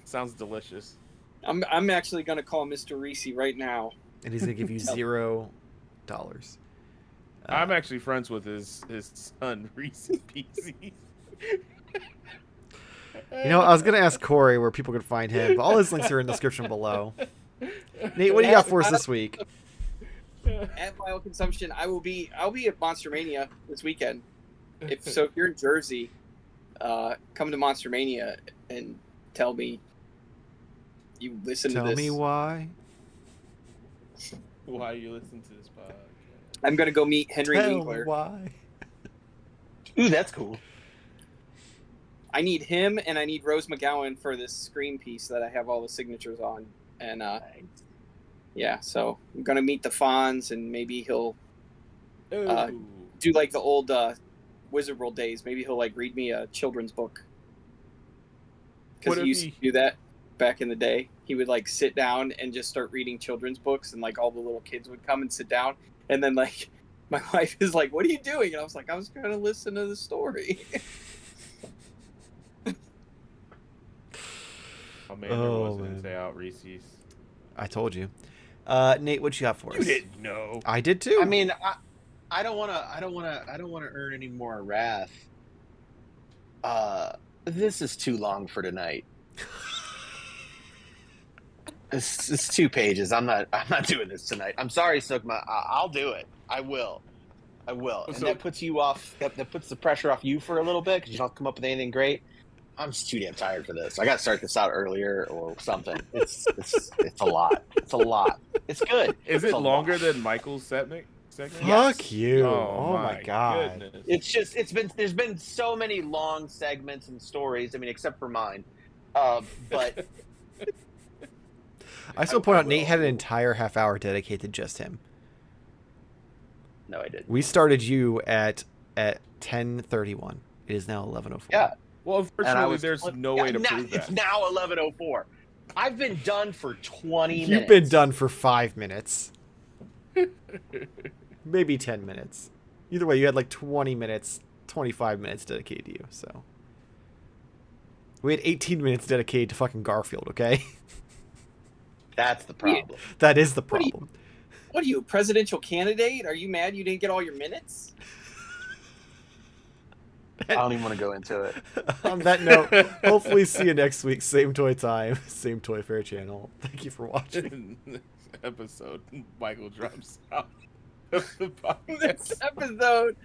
sounds delicious. I'm actually gonna call Mr. Reese right now. And he's gonna give you $0. I'm actually friends with his son, Reese Pieces. You know, I was gonna ask Corey where people could find him, but all his links are in the description below. Nate, what do you got for us this week? At Vile Consumption, I'll be at Monster Mania this weekend. If you're in Jersey, come to Monster Mania and tell me you listen to this. Tell me why. Why you listen to this podcast? I'm gonna go meet Henry Tell Winkler. me why. Ooh, that's cool. I need him and I need Rose McGowan for this Scream piece that I have all the signatures on. And yeah, so I'm gonna meet the Fonz and maybe he'll do like the old Wizard World days. Maybe he'll like read me a children's book. Because he used to do that back in the day. He would like sit down and just start reading children's books, and like all the little kids would come and sit down, and then like my wife is like, "What are you doing?" And I was like, "I was going to listen to the story." There was an inside out Reese's. I told you. Nate, what you got for us? You didn't know. I did too. I mean, I don't want to earn any more wrath. This is too long for tonight. It's 2 pages. I'm not doing this tonight. I'm sorry, Sukma. I'll do it. I will. And that puts you off. That puts the pressure off you for a little bit because you don't come up with anything great. I'm just too damn tired for this. I got to start this out earlier or something. It's a lot. It's a lot. It's good. Is it longer than Michael's segment? Fuck you. Oh my god. Goodness. It's there's been so many long segments and stories. I mean, except for mine. But I still point out Nate had an entire half hour dedicated to just him. No, I didn't. We started you at 10:31. It is now 11:04. Yeah. Well, unfortunately, there's no way to prove that. It's now 11:04. I've been done for 20 minutes. You've been done for 5 minutes. Maybe 10 minutes. Either way, you had like 20 minutes, 25 minutes dedicated to you, so. We had 18 minutes dedicated to fucking Garfield, okay? That's the problem. That is the problem. What are you, a presidential candidate? Are you mad you didn't get all your minutes? I don't even want to go into it. On that note, hopefully see you next week. Same toy time, same Toy Fair channel. Thank you for watching. Next episode, Michael drops out of the podcast. This episode.